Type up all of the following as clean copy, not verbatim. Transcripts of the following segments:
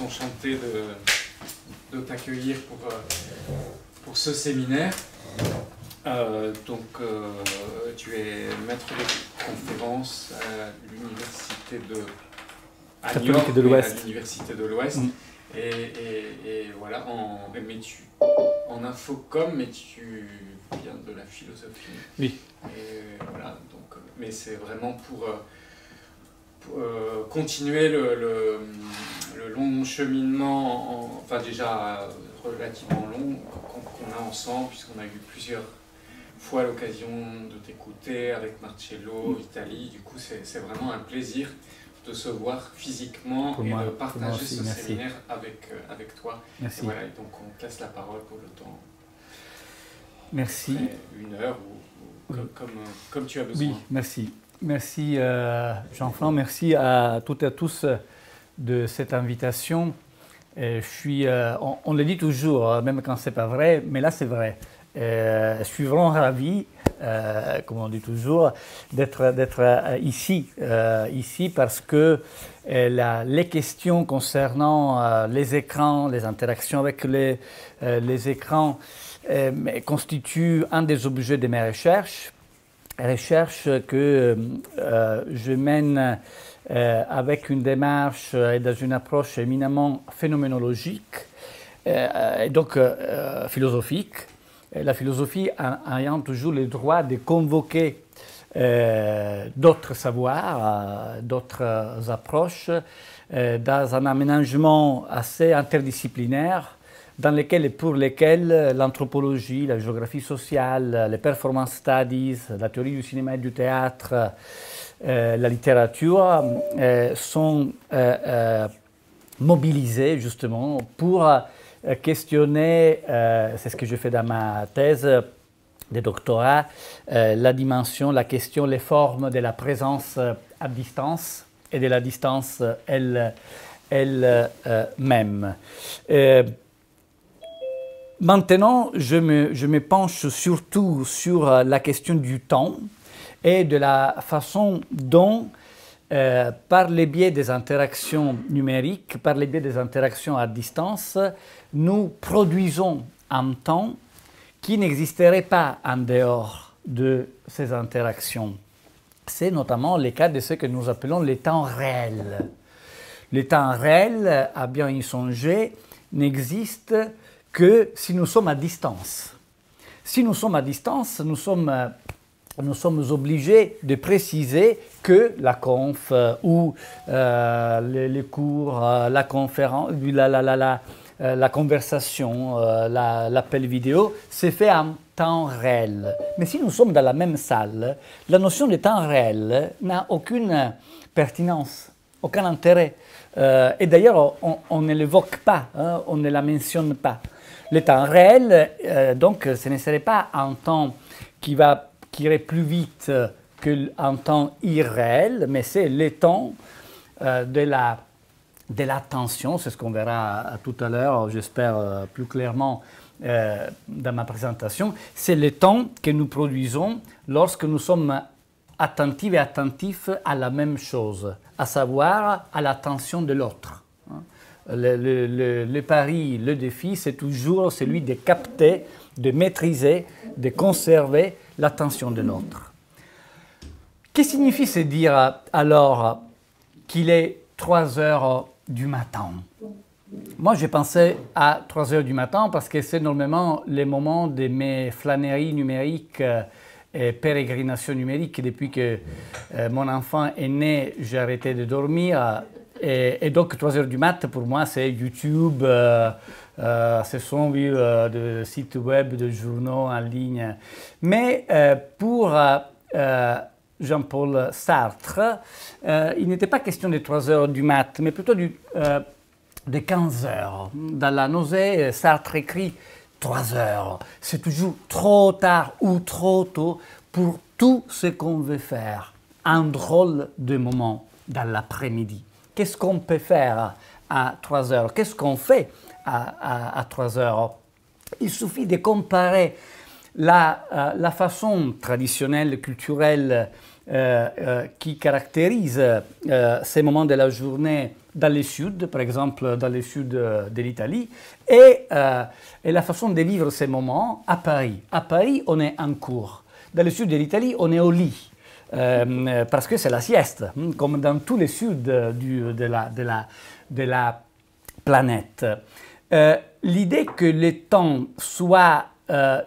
enchantés de t'accueillir pour ce séminaire. Tu es maître de conférence à l'université à Niort, de l'Ouest. À l'université de l'Ouest. Et voilà, en infocom, mais tu viens de la philosophie. Oui. Et voilà, donc, mais c'est vraiment pour continuer le long cheminement, enfin déjà relativement long, qu'on a ensemble, puisqu'on a eu plusieurs fois l'occasion de t'écouter avec Marcello, Italie. Du coup, c'est vraiment un plaisir de se voir physiquement de partager ce séminaire avec toi. Merci. Et voilà, et donc on te laisse la parole pour le temps. Merci. Une heure ou comme tu as besoin. Oui, merci. Merci Jean-François, merci à toutes et à tous de cette invitation. On le dit toujours, même quand ce n'est pas vrai, mais là c'est vrai. Je suis vraiment ravi, comme on dit toujours, d'être ici parce que les questions concernant les écrans, les interactions avec les écrans constituent un des objets de mes recherches. Recherche que je mène avec une démarche et dans une approche éminemment phénoménologique et donc philosophique. La philosophie ayant toujours le droit de convoquer d'autres savoirs, d'autres approches dans un aménagement assez interdisciplinaire pour lesquels l'anthropologie, la géographie sociale, les performance studies, la théorie du cinéma et du théâtre, la littérature sont mobilisés justement pour questionner, c'est ce que je fais dans ma thèse de doctorat, la question, les formes de la présence à distance et de la distance elle-même. Maintenant, je me penche surtout sur la question du temps et de la façon dont, par le biais des interactions numériques, par le biais des interactions à distance, nous produisons un temps qui n'existerait pas en dehors de ces interactions. C'est notamment le cas de ce que nous appelons les temps réels. Le temps réel, à bien y songer, n'existe que si nous sommes à distance. Si nous sommes à distance, nous sommes obligés de préciser que la conf ou les cours, la conférence, la conversation, l'appel vidéo, c'est fait en temps réel. Mais si nous sommes dans la même salle, la notion de temps réel n'a aucune pertinence, aucun intérêt. Et d'ailleurs, on ne l'évoque pas, on ne la mentionne pas. Le temps réel, donc, ce ne serait pas un temps qui irait plus vite qu'un temps irréel, mais c'est le temps de l'attention, c'est ce qu'on verra tout à l'heure, j'espère plus clairement dans ma présentation. C'est le temps que nous produisons lorsque nous sommes attentifs et attentifs à la même chose, à savoir à l'attention de l'autre. Le pari, le défi, c'est toujours celui de capter, de maîtriser, de conserver l'attention de l'autre. Que signifie se dire alors qu'il est 3 heures du matin? Moi, j'ai pensé à 3 heures du matin parce que c'est normalement le moment de mes flâneries numériques et pérégrinations numériques. Depuis que mon enfant est né, j'ai arrêté de dormir. Et donc 3 heures du mat, pour moi, c'est YouTube, ce sont de sites web, de journaux en ligne. Mais pour Jean-Paul Sartre, il n'était pas question de 3 heures du mat, mais plutôt de 15 heures. Dans La Nausée, Sartre écrit 3 heures. C'est toujours trop tard ou trop tôt pour tout ce qu'on veut faire. Un drôle de moment dans l'après-midi. Qu'est-ce qu'on peut faire à 3 heures? Qu'est-ce qu'on fait à 3 heures? Il suffit de comparer la façon traditionnelle, culturelle qui caractérise ces moments de la journée dans le sud, par exemple dans le sud de l'Italie, et la façon de vivre ces moments à Paris. À Paris, on est en cours. Dans le sud de l'Italie, on est au lit. Parce que c'est la sieste, comme dans tous les suds de la planète. L'idée que le temps soit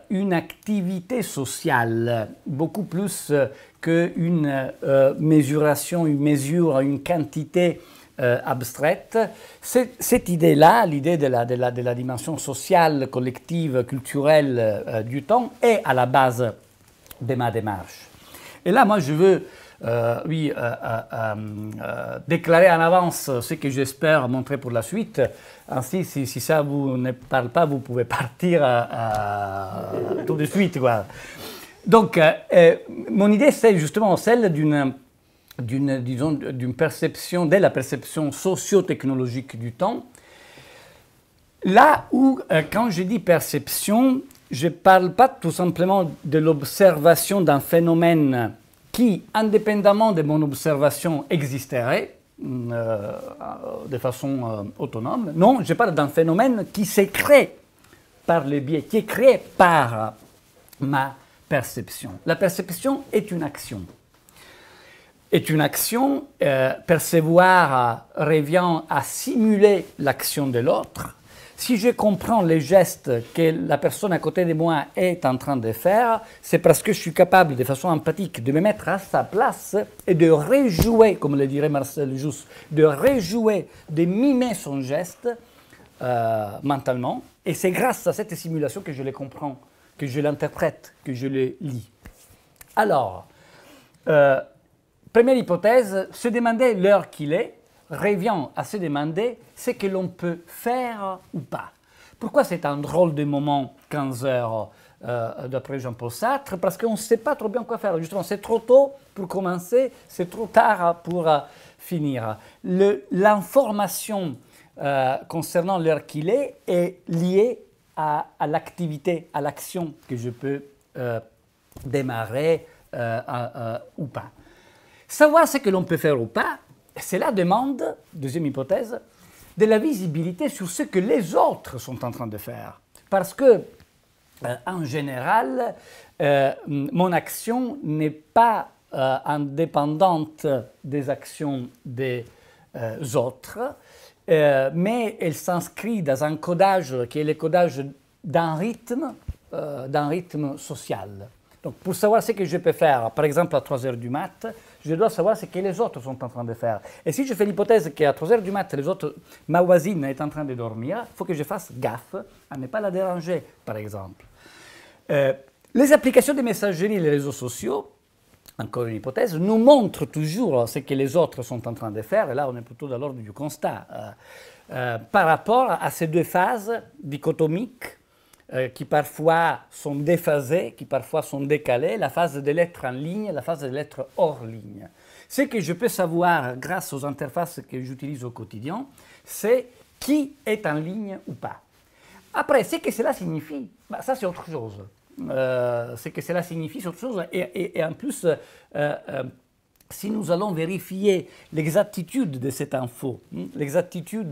une activité sociale, beaucoup plus qu'une mesuration, une mesure, une quantité abstraite, cette idée-là, l'idée de la dimension sociale, collective, culturelle du temps, est à la base de ma démarche. Et là, moi, je veux déclarer en avance ce que j'espère montrer pour la suite. Ainsi, si ça vous ne parle pas, vous pouvez partir tout de suite, quoi. Donc, mon idée, c'est justement celle d'une perception, de la perception socio-technologique du temps. Là où, quand je dis perception, je ne parle pas tout simplement de l'observation d'un phénomène qui, indépendamment de mon observation, existerait de façon autonome. Non, je parle d'un phénomène qui s'est créé par le biais, qui est créé par ma perception. La perception est une action. Est une action, percevoir revient à simuler l'action de l'autre. Si je comprends les gestes que la personne à côté de moi est en train de faire, c'est parce que je suis capable, de façon empathique, de me mettre à sa place et de rejouer, comme le dirait Marcel Jousse, de rejouer, de mimer son geste mentalement. Et c'est grâce à cette simulation que je le comprends, que je l'interprète, que je le lis. Alors, première hypothèse, se demander l'heure qu'il est revient à se demander ce que l'on peut faire ou pas. Pourquoi c'est un drôle de moment, 15 heures d'après Jean-Paul Sartre? Parce qu'on ne sait pas trop bien quoi faire. Justement, c'est trop tôt pour commencer, c'est trop tard pour finir. L'information concernant l'heure qu'il est liée à l'activité, à l'action que je peux démarrer ou pas. Savoir ce que l'on peut faire ou pas, c'est la demande, deuxième hypothèse, de la visibilité sur ce que les autres sont en train de faire. Parce que, en général, mon action n'est pas indépendante des actions des autres, mais elle s'inscrit dans un codage qui est le codage d'un rythme social. Donc, pour savoir ce que je peux faire, par exemple à 3 heures du mat', je dois savoir ce que les autres sont en train de faire. Et si je fais l'hypothèse qu'à 3 heures du mat', ma voisine est en train de dormir, il faut que je fasse gaffe à ne pas la déranger, par exemple. Les applications de messagerie et les réseaux sociaux, encore une hypothèse, nous montrent toujours ce que les autres sont en train de faire, et là on est plutôt dans l'ordre du constat, par rapport à ces deux phases dichotomiques qui parfois sont déphasées, qui parfois sont décalées, la phase de l'être en ligne, la phase de l'être hors ligne. Ce que je peux savoir grâce aux interfaces que j'utilise au quotidien, c'est qui est en ligne ou pas. Après, ce que cela signifie, ça c'est autre chose. Ce que cela signifie, c'est autre chose. Et en plus, si nous allons vérifier l'exactitude de cette info, l'exactitude,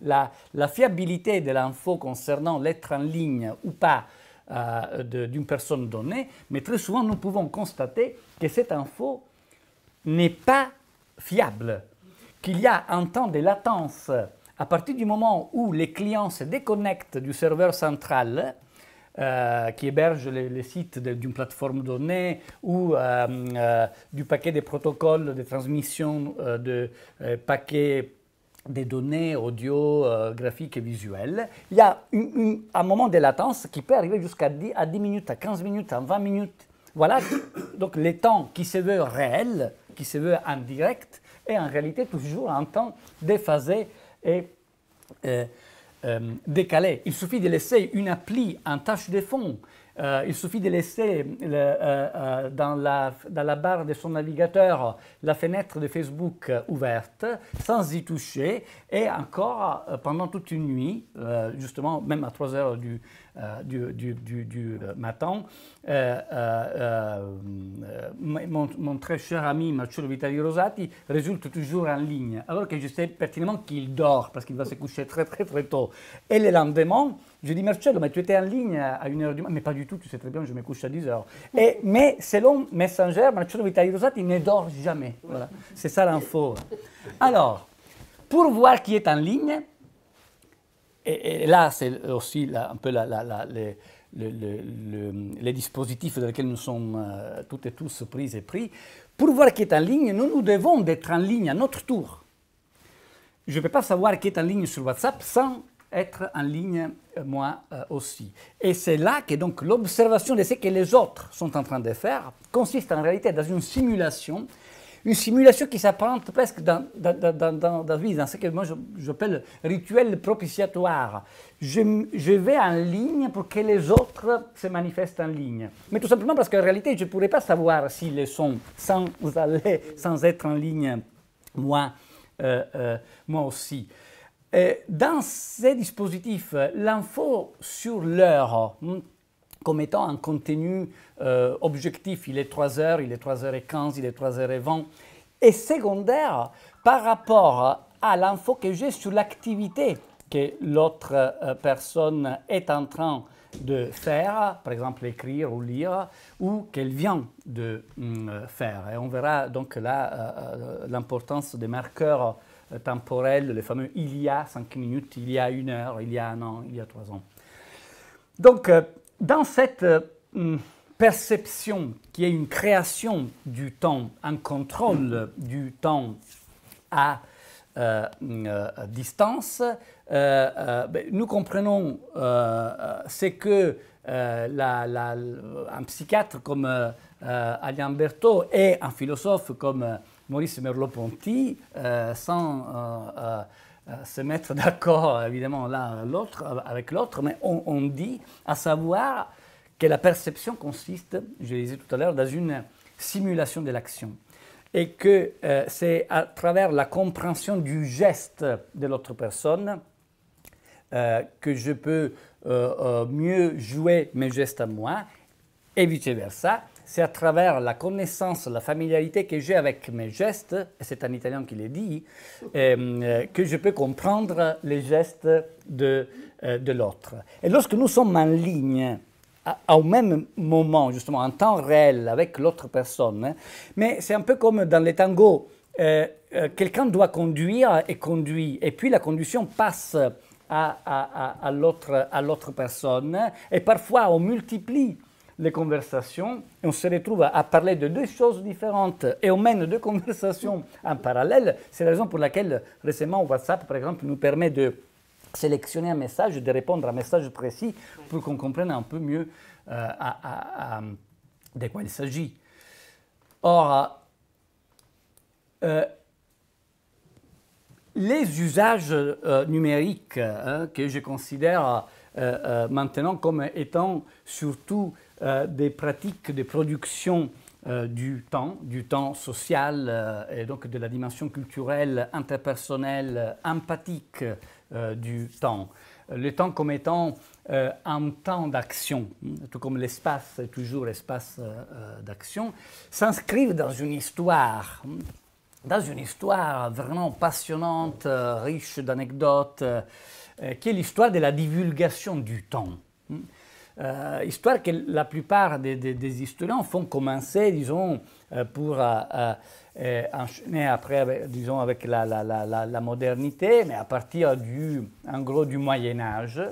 la fiabilité de l'info concernant l'être en ligne ou pas d'une personne donnée, mais très souvent nous pouvons constater que cette info n'est pas fiable, qu'il y a un temps de latence à partir du moment où les clients se déconnectent du serveur central, qui héberge les sites d'une plateforme donnée ou du paquet de protocoles de transmission de paquets de données audio, graphiques et visuelles. Il y a un moment de latence qui peut arriver jusqu'à 10 minutes, à 15 minutes, à 20 minutes. Voilà donc les temps qui se veut réel, qui se veut en direct, est en réalité toujours un temps déphasé et décalé. Il suffit de laisser une appli en tâche de fond il suffit de laisser dans la barre de son navigateur la fenêtre de Facebook ouverte, sans y toucher, et encore pendant toute une nuit, justement même à 3 heures du matin, mon très cher ami Marcello Vitali Rosati résulte toujours en ligne, alors que je sais pertinemment qu'il dort, parce qu'il va se coucher très tôt. Et le lendemain, je dis Marcello, mais tu étais en ligne à 1h du matin, mais pas du tout, tu sais très bien, je me couche à 10h. Mais selon Messenger, Marcello Vitali Rosati ne dort jamais. Voilà. C'est ça l'info. Alors, pour voir qui est en ligne, et là c'est aussi un peu les dispositifs dans lesquels nous sommes toutes et tous pris et pris, pour voir qui est en ligne, nous devons être en ligne à notre tour. Je ne peux pas savoir qui est en ligne sur WhatsApp sans être en ligne moi aussi. Et c'est là que donc l'observation de ce que les autres sont en train de faire consiste en réalité dans une simulation qui s'apparente presque dans ce que moi j'appelle rituel propitiatoire. Je vais en ligne pour que les autres se manifestent en ligne. Mais tout simplement parce qu'en réalité, je ne pourrais pas savoir s'ils le sont sans être en ligne moi aussi. Dans ces dispositifs, l'info sur l'heure, comme étant un contenu objectif, il est 3h, il est 3h15, il est 3h20, est secondaire par rapport à l'info que j'ai sur l'activité que l'autre personne est en train de faire, par exemple écrire ou lire, ou qu'elle vient de faire. Et on verra donc là l'importance des marqueurs temporels, les fameux il y a 5 minutes, il y a 1 heure, il y a 1 an, il y a 3 ans. Donc, dans cette perception qui est une création du temps, un contrôle du temps à distance, nous comprenons ce que un psychiatre comme Alain Berthaud et un philosophe comme Maurice Merleau-Ponty, sans se mettre d'accord évidemment l'un avec l'autre, mais on dit, à savoir que la perception consiste, je le disais tout à l'heure, dans une simulation de l'action. Et que c'est à travers la compréhension du geste de l'autre personne que je peux mieux jouer mes gestes à moi, et vice-versa. C'est à travers la connaissance, la familiarité que j'ai avec mes gestes, et c'est un Italien qui le dit, que je peux comprendre les gestes de l'autre. Et lorsque nous sommes en ligne, au même moment, justement, en temps réel avec l'autre personne, mais c'est un peu comme dans les tangos, quelqu'un doit conduire et conduit, et puis la conduction passe à l'autre personne, et parfois on multiplie les conversations, et on se retrouve à parler de deux choses différentes, et on mène deux conversations en parallèle. C'est la raison pour laquelle récemment WhatsApp, par exemple, nous permet de sélectionner un message, de répondre à un message précis pour qu'on comprenne un peu mieux de quoi il s'agit. Or, les usages numériques que je considère maintenant comme étant surtout des pratiques de production du temps social et donc de la dimension culturelle, interpersonnelle, empathique du temps. Le temps comme étant un temps d'action, tout comme l'espace est toujours espace d'action, s'inscrivent dans une histoire vraiment passionnante, riche d'anecdotes, qui est l'histoire de la divulgation du temps. Histoire que la plupart des historiens font commencer, disons, pour enchaîner après, disons, avec la modernité, mais à partir en gros, du Moyen-Âge.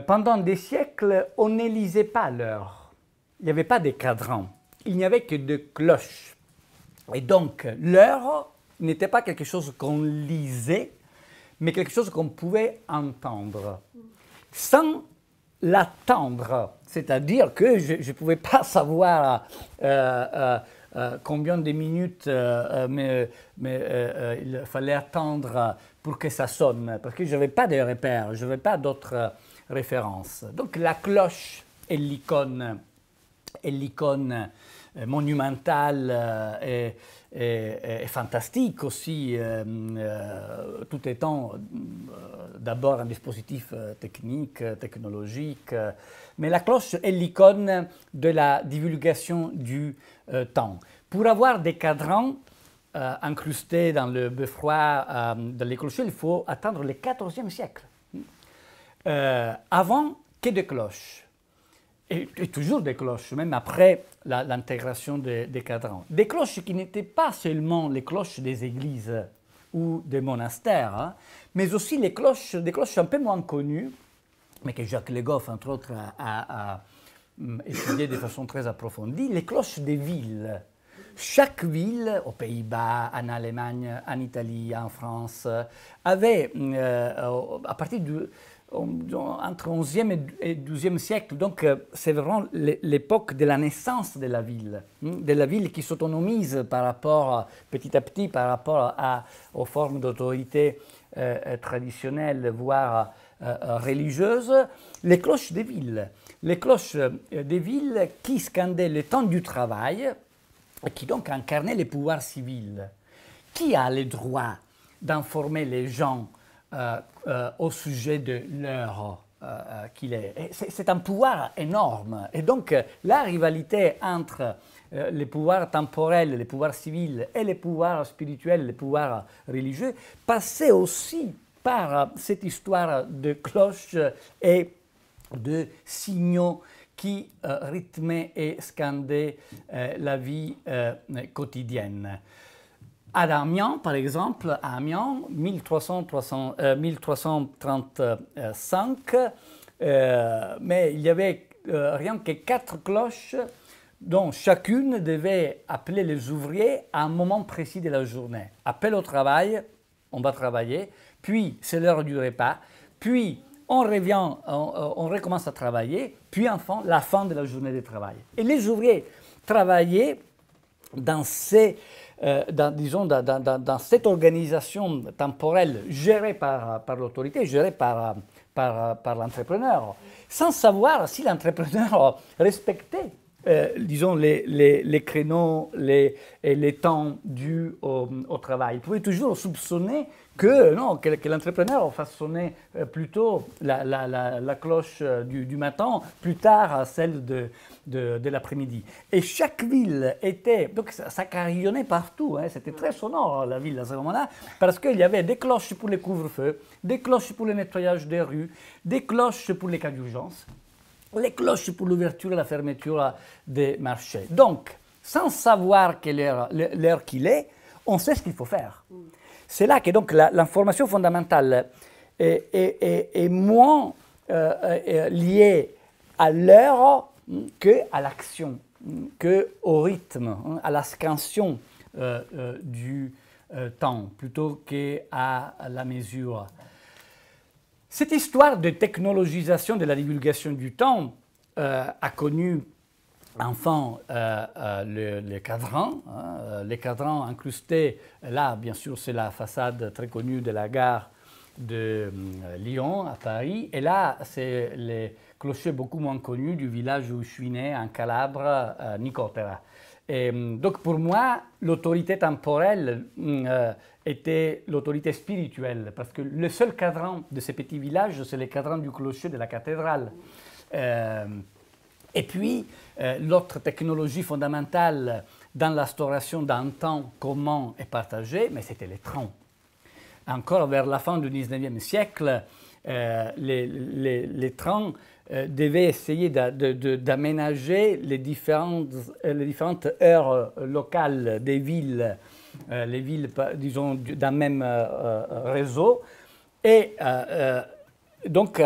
Pendant des siècles, on ne lisait pas l'heure. Il n'y avait pas de cadrans. Il n'y avait que des cloches. Et donc, l'heure n'était pas quelque chose qu'on lisait, mais quelque chose qu'on pouvait entendre. Sans l'attendre, c'est-à-dire que je ne pouvais pas savoir combien de minutes il fallait attendre pour que ça sonne, parce que je n'avais pas de repères, je n'avais pas d'autres références. Donc la cloche est l'icône monumentale et fantastique aussi, tout étant d'abord un dispositif technique, technologique, mais la cloche est l'icône de la divulgation du temps. Pour avoir des cadrans incrustés dans le beffroi de les clochers, il faut attendre le XIVe siècle. Avant, que des cloches. Et toujours des cloches, même après l'intégration des cadrans. Des cloches qui n'étaient pas seulement les cloches des églises ou des monastères, hein, mais aussi des cloches un peu moins connues, mais que Jacques Le Goff, entre autres, a étudié de façon très approfondie, les cloches des villes. Chaque ville, aux Pays-Bas, en Allemagne, en Italie, en France, avait, à partir entre 11e et 12e siècle, donc c'est vraiment l'époque de la naissance de la ville qui s'autonomise par rapport, petit à petit, par rapport aux formes d'autorité traditionnelles, voire religieuses, les cloches des villes. Les cloches des villes qui scandaient le temps du travail, qui donc incarnaient les pouvoirs civils. Qui a le droit d'informer les gens au sujet de l'heure qu'il est? C'est un pouvoir énorme. Et donc, la rivalité entre les pouvoirs temporels, les pouvoirs civils et les pouvoirs spirituels, les pouvoirs religieux, passait aussi par cette histoire de cloches et de signaux qui rythmaient et scandaient la vie quotidienne. À Amiens, par exemple, à Amiens, 1335, mais il y avait rien que 4 cloches dont chacune devait appeler les ouvriers à un moment précis de la journée. Appel au travail, on va travailler, puis c'est l'heure du repas, puis on revient, on recommence à travailler, puis enfin la fin de la journée de travail. Et les ouvriers travaillaient dans dans cette organisation temporelle gérée par l'autorité, gérée par l'entrepreneur, sans savoir si l'entrepreneur respectait les créneaux, les temps dus au travail. Il pouvait toujours soupçonner que l'entrepreneur fasse sonner plutôt la cloche du matin, plus tard celle de l'après-midi. Et chaque ville était, donc ça carillonnait partout, hein, c'était très sonore la ville à ce moment-là, parce qu'il y avait des cloches pour les couvre-feux, des cloches pour le nettoyage des rues, des cloches pour les cas d'urgence, les cloches pour l'ouverture et la fermeture des marchés. Donc, sans savoir quelle l'heure qu'il est, on sait ce qu'il faut faire. C'est là que donc l'information fondamentale est moins liée à l'heure qu'à l'action, qu'au rythme, à la scansion du temps, plutôt qu'à la mesure. Cette histoire de technologisation de la divulgation du temps a connu enfin les cadrans, les cadrans incrustés. Là, bien sûr, c'est la façade très connue de la gare de Lyon à Paris. Et là, c'est les clochers beaucoup moins connus du village où je suis né, en Calabre, Nicotera. Et donc pour moi, l'autorité temporelle était l'autorité spirituelle, parce que le seul cadran de ces petits villages, c'est le cadran du clocher de la cathédrale. Et puis, l'autre technologie fondamentale dans l'instauration d'un temps commun et partagé, mais c'était les trains. Encore vers la fin du XIXe siècle, les trains devaient essayer d'aménager les différentes heures locales des villes, les villes, disons, d'un même réseau. Et donc,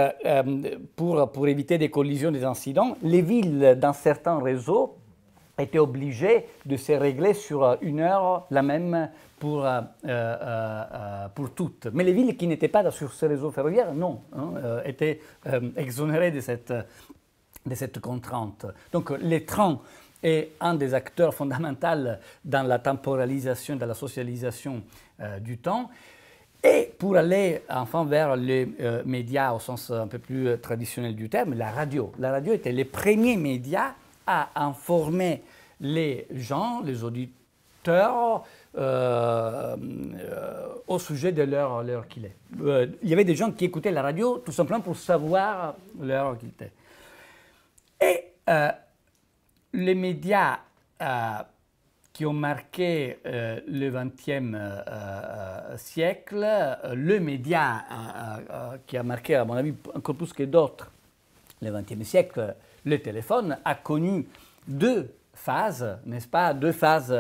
pour éviter des collisions, des incidents, les villes dans certains réseaux étaient obligées de se régler sur une heure la même pour toutes. Mais les villes qui n'étaient pas sur ce réseau ferroviaire, non, étaient exonérées de cette contrainte. Donc les trains est un des acteurs fondamentaux dans la temporalisation, dans la socialisation du temps. Et pour aller enfin vers les médias au sens un peu plus traditionnel du terme, la radio. La radio était le premier média à informer les gens, les auditeurs, au sujet de l'heure qu'il est. Il y avait des gens qui écoutaient la radio tout simplement pour savoir l'heure qu'il était. Et les médias qui ont marqué le XXe siècle, le média qui a marqué, à mon avis, encore plus que d'autres, le XXe siècle, le téléphone, a connu deux phases, n'est-ce pas? Deux phases,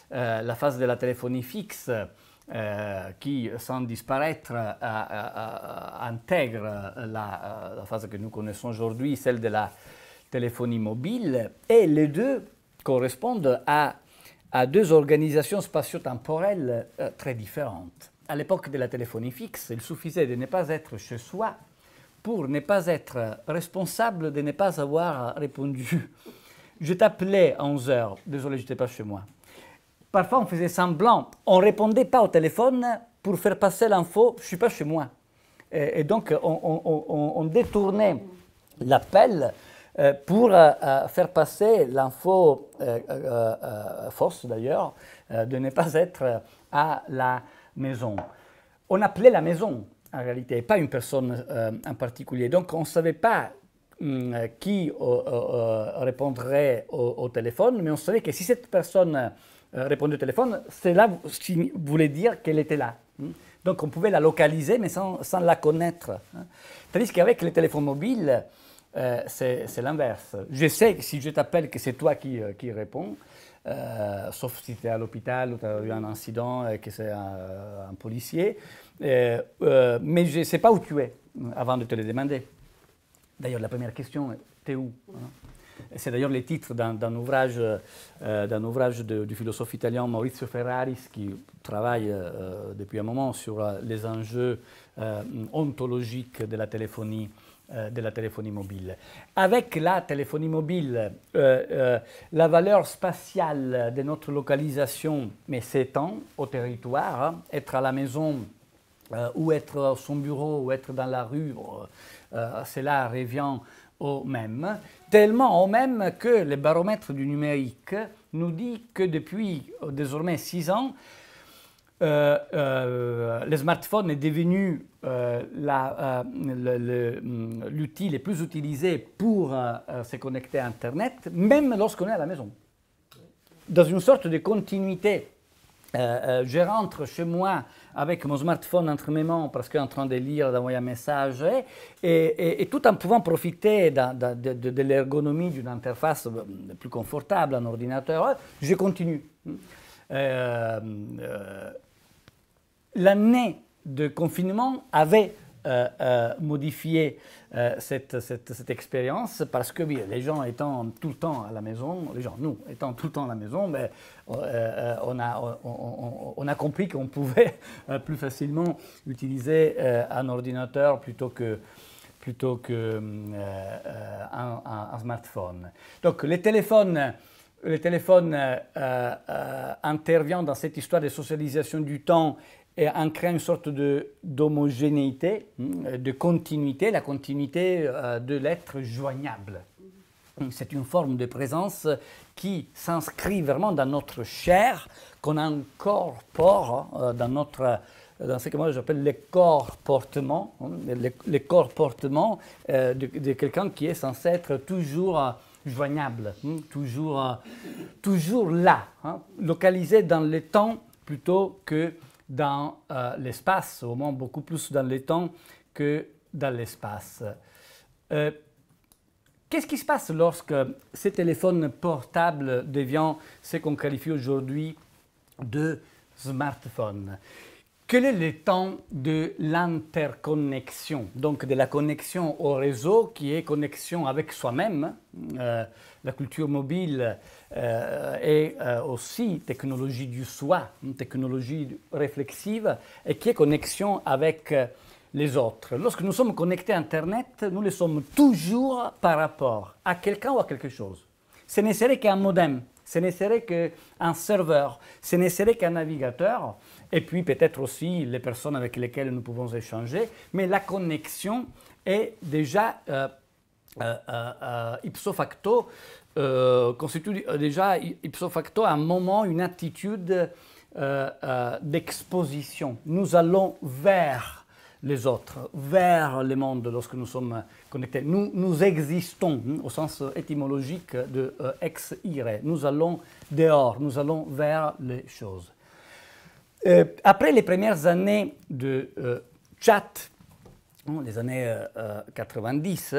la phase de la téléphonie fixe, qui, sans disparaître, intègre la phase que nous connaissons aujourd'hui, celle de la téléphonie mobile, et les deux correspondent à deux organisations spatio-temporelles très différentes. À l'époque de la téléphonie fixe, il suffisait de ne pas être chez soi pour ne pas être responsable de ne pas avoir répondu. Je t'appelais à 11 h, désolé, je n'étais pas chez moi. Parfois, on faisait semblant, on ne répondait pas au téléphone pour faire passer l'info, je ne suis pas chez moi. Et donc, on détournait l'appel pour faire passer l'info fausse d'ailleurs, de ne pas être à la maison. On appelait la maison en réalité, pas une personne en particulier. Donc on ne savait pas qui répondrait au téléphone, mais on savait que si cette personne répondait au téléphone, cela voulait dire qu'elle était là. Donc on pouvait la localiser, mais sans la connaître. Tandis qu'avec les téléphones mobiles, c'est l'inverse. Je sais que si je t'appelle que c'est toi qui réponds, sauf si tu es à l'hôpital ou tu as eu un incident et que c'est un policier, mais je ne sais pas où tu es avant de te le demander. D'ailleurs, la première question est « t'es où ?» C'est d'ailleurs le titre d'un ouvrage du philosophe italien Maurizio Ferraris, qui travaille depuis un moment sur les enjeux ontologiques de la téléphonie mobile. Avec la téléphonie mobile, la valeur spatiale de notre localisation s'étend au territoire. Être à la maison ou être à son bureau ou être dans la rue, cela revient au même. Tellement au même que le baromètre du numérique nous dit que depuis désormais 6 ans, le smartphone est devenu l'outil le plus utilisé pour se connecter à Internet, même lorsqu'on est à la maison. Dans une sorte de continuité, je rentre chez moi avec mon smartphone entre mes mains parce que je suis en train de lire, d'envoyer un message, et tout en pouvant profiter de l'ergonomie d'une interface plus confortable, un ordinateur, je continue. L'année de confinement avait modifié cette expérience parce que les gens étant tout le temps à la maison, nous étant tout le temps à la maison, on a compris qu'on pouvait plus facilement utiliser un ordinateur plutôt que un smartphone. Donc le téléphone intervient dans cette histoire de socialisation du temps et en créant une sorte d'homogénéité, de continuité, la continuité de l'être joignable. C'est une forme de présence qui s'inscrit vraiment dans notre chair, qu'on incorpore dans ce que moi j'appelle les corps-portements, les corps-portements de quelqu'un qui est censé être toujours joignable, toujours là, localisé dans le temps plutôt que dans l'espace, au moins beaucoup plus dans le temps que dans l'espace. Qu'est-ce qui se passe lorsque ces téléphones portables deviennent ce qu'on qualifie aujourd'hui de smartphones? Quel est le temps de l'interconnexion, donc de la connexion au réseau qui est connexion avec soi-même? La culture mobile est aussi technologie du soi, une technologie réflexive, et qui est connexion avec les autres. Lorsque nous sommes connectés à Internet, nous le sommes toujours par rapport à quelqu'un ou à quelque chose. ce ne serait qu'un modem, ce ne serait qu'un serveur, ce ne serait qu'un navigateur, et puis peut-être aussi les personnes avec lesquelles nous pouvons échanger, mais la connexion est déjà ipso facto, constitue déjà ipso facto un moment, une attitude d'exposition. Nous allons vers les autres, vers le monde lorsque nous sommes connectés. Nous existons au sens étymologique de ex-ire. Nous allons dehors, nous allons vers les choses. Après les premières années de chat, les années 90,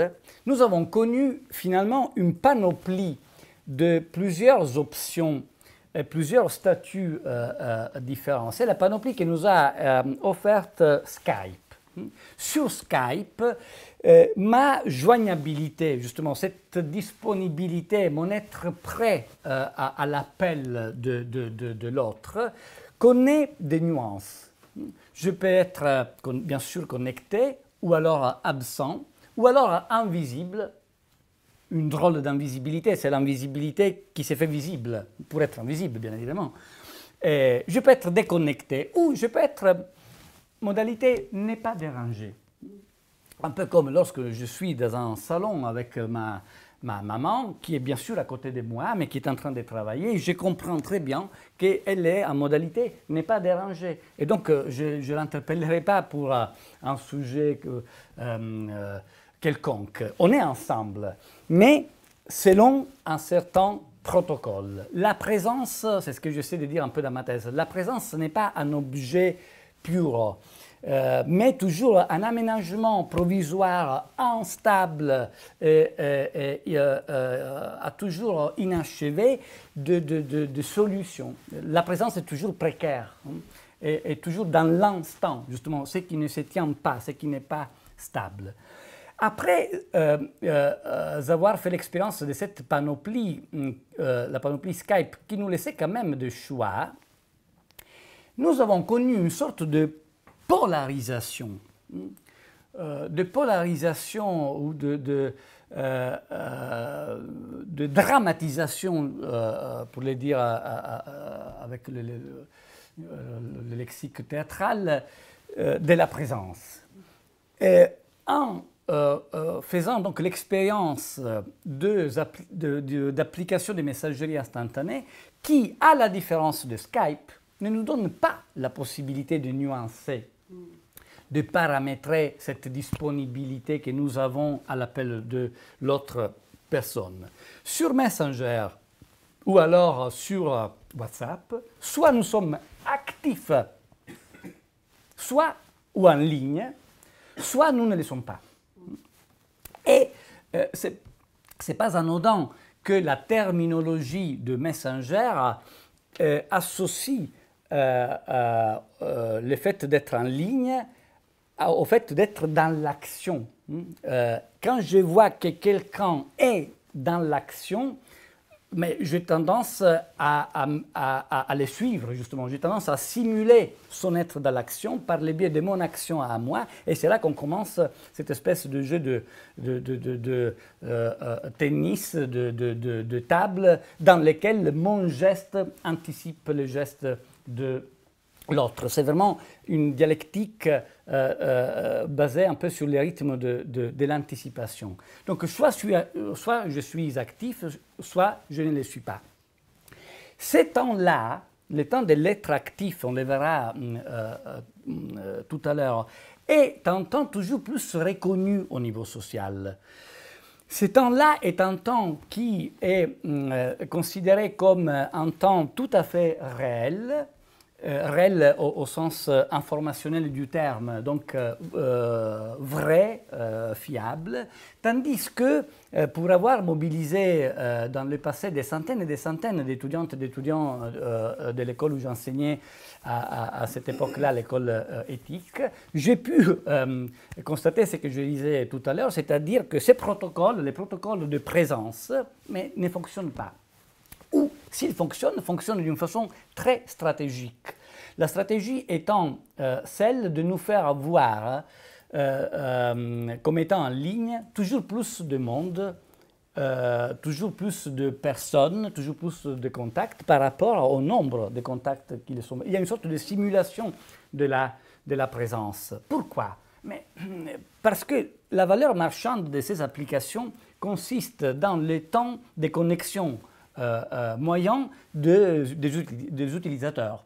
nous avons connu finalement une panoplie de plusieurs options, plusieurs statuts différents. C'est la panoplie que nous a offerte Skype. Sur Skype, ma joignabilité, justement, cette disponibilité, mon être prêt à l'appel de l'autre, connaît des nuances. Je peux être bien sûr connecté, ou alors absent, ou alors invisible. Une drôle d'invisibilité, c'est l'invisibilité qui s'est fait visible, pour être invisible bien évidemment. Et je peux être déconnecté, ou je peux être modalité n'est pas dérangé. Un peu comme lorsque je suis dans un salon avec ma maman, qui est bien sûr à côté de moi, mais qui est en train de travailler, je comprends très bien qu'elle est en modalité n'est pas dérangée. Et donc, je ne l'interpellerai pas pour un sujet quelconque. On est ensemble, mais selon un certain protocole. La présence, c'est ce que j'essaie de dire un peu dans ma thèse, la présence ce n'est pas un objet pur, mais toujours un aménagement provisoire instable à toujours inachevé de solutions. La présence est toujours précaire, et toujours dans l'instant, justement, ce qui ne se tient pas, ce qui n'est pas stable. Après avoir fait l'expérience de cette panoplie, la panoplie Skype, qui nous laissait quand même de choix, nous avons connu une sorte de polarisation ou de dramatisation, pour le dire avec le lexique théâtral, de la présence. En faisant donc l'expérience d'application de messagerie instantanée qui, à la différence de Skype, ne nous donne pas la possibilité de nuancer, de paramétrer cette disponibilité que nous avons à l'appel de l'autre personne. Sur Messenger ou alors sur WhatsApp, soit nous sommes actifs, soit ou en ligne, soit nous ne le sommes pas. Et ce n'est pas anodin que la terminologie de Messenger associe le fait d'être en ligne au fait d'être dans l'action. Quand je vois que quelqu'un est dans l'action, mais j'ai tendance à le suivre, justement. J'ai tendance à simuler son être dans l'action par le biais de mon action à moi. Et c'est là qu'on commence cette espèce de jeu de tennis, de table, dans lequel mon geste anticipe le geste de l'autre. C'est vraiment une dialectique basée un peu sur les rythmes de l'anticipation. Donc soit je suis actif, soit je ne le suis pas. Ces temps-là, le temps de l'être actif, on le verra tout à l'heure, est un temps toujours plus reconnu au niveau social. Ce temps-là est un temps qui est considéré comme un temps tout à fait réel, réel au sens informationnel du terme, donc vrai, fiable, tandis que pour avoir mobilisé dans le passé des centaines et des centaines d'étudiantes et d'étudiants de l'école où j'enseignais à cette époque-là, l'école éthique, j'ai pu constater ce que je disais tout à l'heure, c'est-à-dire que ces protocoles, les protocoles de présence, mais ne fonctionnent pas. Ou, s'ils fonctionnent d'une façon très stratégique. La stratégie étant celle de nous faire voir comme étant en ligne toujours plus de monde toujours plus de personnes, toujours plus de contacts par rapport au nombre de contacts qu'ils sont. Il y a une sorte de simulation de la présence. Pourquoi? Parce que la valeur marchande de ces applications consiste dans le temps de connexion moyen des utilisateurs.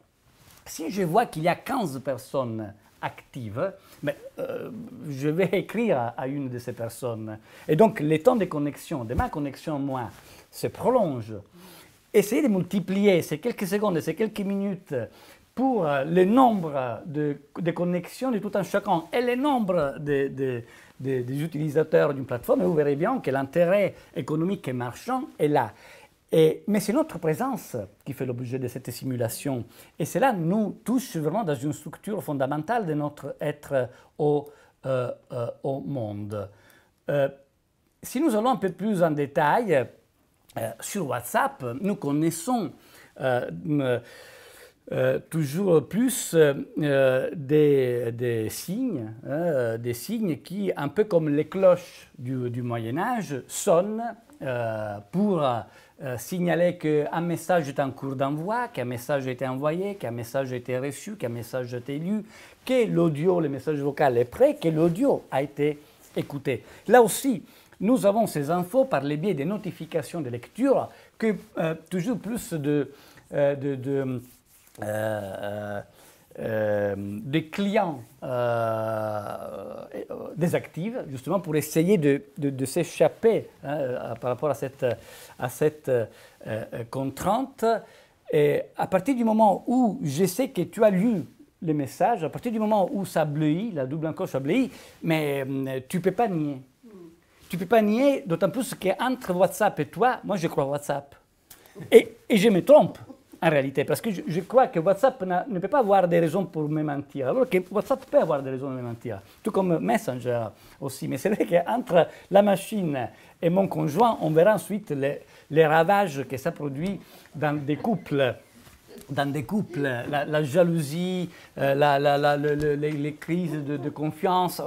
Si je vois qu'il y a 15 personnes actives, je vais écrire à une de ces personnes. Et donc, le temps de connexion, de ma connexion, moi, se prolonge. Essayez de multiplier ces quelques secondes, ces quelques minutes pour le nombre de connexions de tout un chacun et le nombre des utilisateurs d'une plateforme, et vous verrez bien que l'intérêt économique et marchand est là. Mais c'est notre présence qui fait l'objet de cette simulation. Et cela nous touche vraiment dans une structure fondamentale de notre être au monde. Si nous allons un peu plus en détail, sur WhatsApp, nous connaissons toujours plus des signes qui, un peu comme les cloches du Moyen-Âge, sonnent pour signaler qu'un message est en cours d'envoi, qu'un message a été envoyé, qu'un message a été reçu, qu'un message a été lu, que l'audio, le message vocal est prêt, que l'audio a été écouté. Là aussi, nous avons ces infos par le biais des notifications de lecture que toujours plus de clients désactivent, justement pour essayer de s'échapper par rapport à cette contrainte. Et à partir du moment où je sais que tu as lu le message, à partir du moment où ça bleuit, la double encoche a bleuit, mais tu ne peux pas nier. Tu ne peux pas nier, d'autant plus qu'entre WhatsApp et toi, moi je crois WhatsApp. Et je me trompe. En réalité, parce que je crois que WhatsApp ne peut pas avoir des raisons pour me mentir, alors que WhatsApp peut avoir des raisons de me mentir, tout comme Messenger aussi. Mais c'est vrai qu'entre la machine et mon conjoint, on verra ensuite les ravages que ça produit dans des couples. La jalousie, les crises de confiance,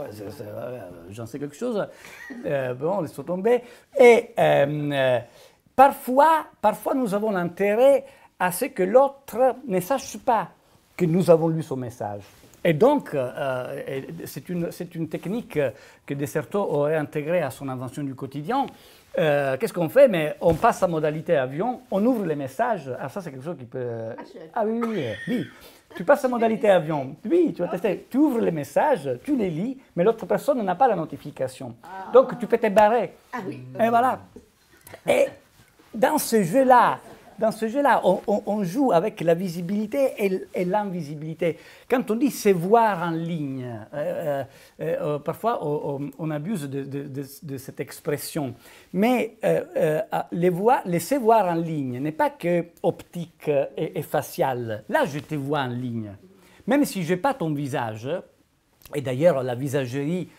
j'en sais quelque chose, bon, laisse tomber. Et parfois, nous avons l'intérêt à ce que l'autre ne sache pas que nous avons lu son message. Et donc, c'est une technique que Desserteau aurait intégrée à son invention du quotidien. Qu'est-ce qu'on fait? Mais on passe en modalité avion, on ouvre les messages. Ah, ça, c'est quelque chose qui peut... Ah oui. Tu passes en modalité avion. Oui, tu vas tester. Tu ouvres les messages, tu les lis, mais l'autre personne n'a pas la notification. Donc, tu peux te barrer. Ah oui. Et voilà. Et dans ce jeu-là, on joue avec la visibilité et l'invisibilité. Quand on dit se voir en ligne, parfois on abuse de cette expression. Mais les se voir en ligne n'est pas que optique et facial. Là, je te vois en ligne. Même si je n'ai pas ton visage, et d'ailleurs la visagerie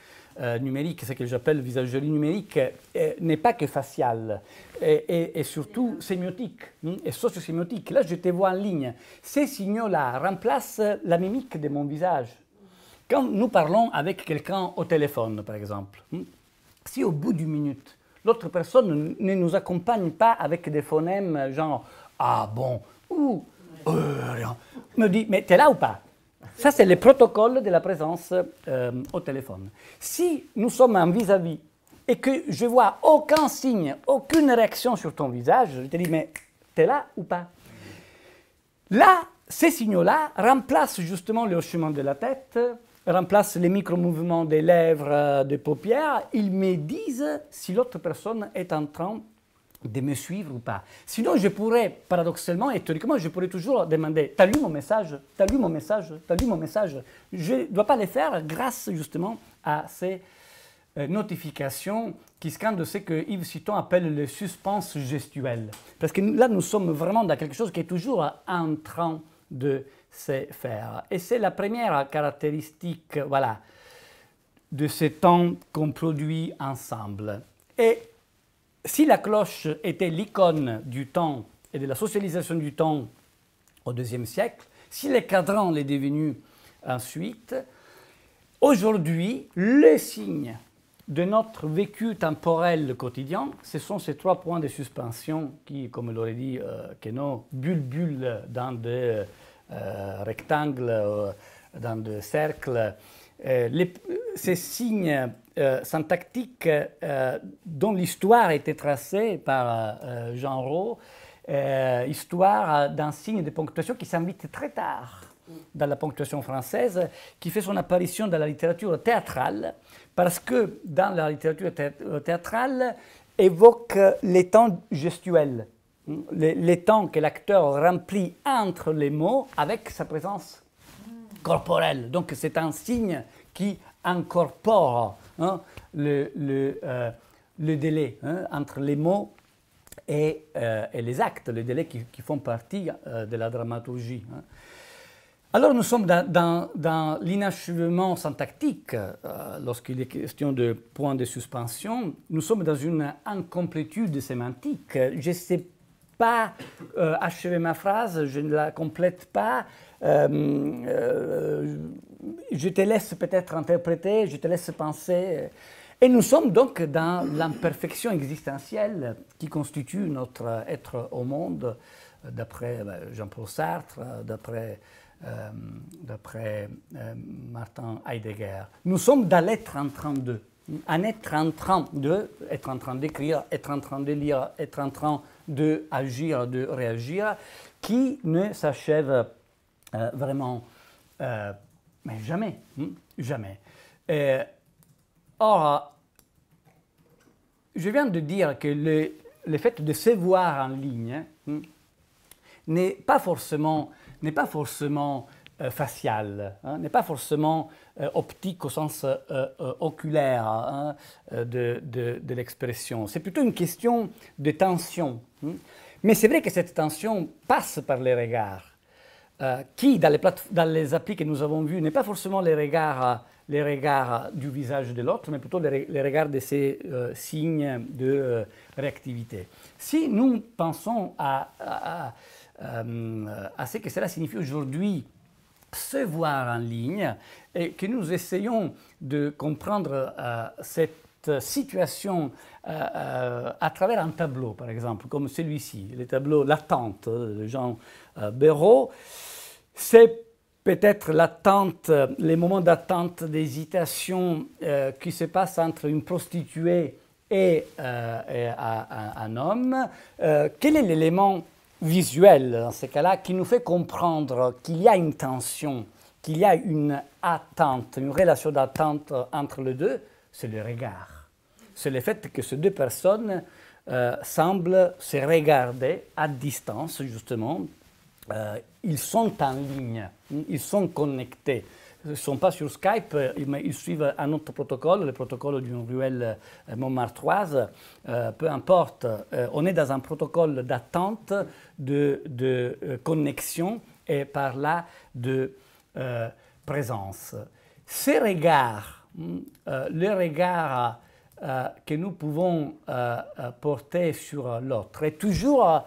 numérique, ce que j'appelle visagerie numérique, n'est pas que faciale, et surtout sémiotique et socio-sémiotique. Là, je te vois en ligne. Ces signaux-là remplacent la mimique de mon visage. Quand nous parlons avec quelqu'un au téléphone, par exemple, si au bout d'une minute, l'autre personne ne nous accompagne pas avec des phonèmes genre « Ah bon » ou « rien », me dit « Mais t'es là ou pas ?» Ça, c'est le protocole de la présence au téléphone. Si nous sommes en vis-à-vis et que je vois aucun signe, aucune réaction sur ton visage, je te dis, mais t'es là ou pas? Là, ces signaux-là remplacent justement le hochement de la tête, remplacent les micro-mouvements des lèvres, des paupières. Ils me disent si l'autre personne est en train de me suivre ou pas. Sinon, je pourrais, paradoxalement et théoriquement, je pourrais toujours demander « T'as lu mon message? T'as lu mon message? T'as lu mon message ?» Je ne dois pas le faire grâce justement à ces notifications qui scandent ce que Yves Citon appelle le suspense gestuel. Parce que là, nous sommes vraiment dans quelque chose qui est toujours en train de se faire. Et c'est la première caractéristique, voilà, de ce temps qu'on produit ensemble. Et si la cloche était l'icône du temps et de la socialisation du temps au IIe siècle, si le cadran l'est devenu ensuite, aujourd'hui, le signe de notre vécu temporel quotidien, ce sont ces 3 points de suspension qui, comme l'aurait dit Queneau, bulbulent dans des rectangles, dans des cercles. Ces signes syntactiques dont l'histoire a été tracée par Jean Rau, histoire d'un signe de ponctuation qui s'invite très tard dans la ponctuation française, qui fait son apparition dans la littérature théâtrale, parce que dans la littérature théâtrale évoque les temps gestuels, les temps que l'acteur remplit entre les mots avec sa présence corporelle. Donc c'est un signe qui incorpore le délai entre les mots et les actes, les délais qui font partie de la dramaturgie. Alors nous sommes dans l'inachèvement syntactique, lorsqu'il est question de points de suspension, nous sommes dans une incomplétude sémantique. Je ne sais pas achever ma phrase, je ne la complète pas, je te laisse peut-être interpréter, je te laisse penser. Et nous sommes donc dans l'imperfection existentielle qui constitue notre être au monde, d'après Jean-Paul Sartre, d'après Martin Heidegger. Nous sommes dans l'être en train de. Un être en train de, être en train d'écrire, être en train de lire, être en train d'agir, de réagir, qui ne s'achève vraiment mais jamais. Jamais. Or, je viens de dire que le fait de se voir en ligne n'est pas forcément facial, n'est pas forcément optique au sens oculaire de l'expression. C'est plutôt une question de tension. Mais c'est vrai que cette tension passe par les regards, qui, dans les applis que nous avons vus, n'est pas forcément les regards du visage de l'autre, mais plutôt les regards de ces signes de réactivité. Si nous pensons à ce que cela signifie aujourd'hui se voir en ligne et que nous essayons de comprendre cette situation à travers un tableau, par exemple, comme celui-ci, le tableau L'attente de Jean Béraud, c'est peut-être l'attente, les moments d'attente, d'hésitation qui se passent entre une prostituée et un homme. Quel est l'élément visuel dans ces cas-là qui nous fait comprendre qu'il y a une tension, qu'il y a une attente, une relation d'attente entre les deux? C'est le regard. C'est le fait que ces deux personnes semblent se regarder à distance, justement. Ils sont en ligne, ils sont connectés. Ils ne sont pas sur Skype, mais ils suivent un autre protocole, le protocole d'une ruelle montmartroise. Peu importe, on est dans un protocole d'attente, de connexion et par là de présence. Ces regards, le regard que nous pouvons porter sur l'autre est toujours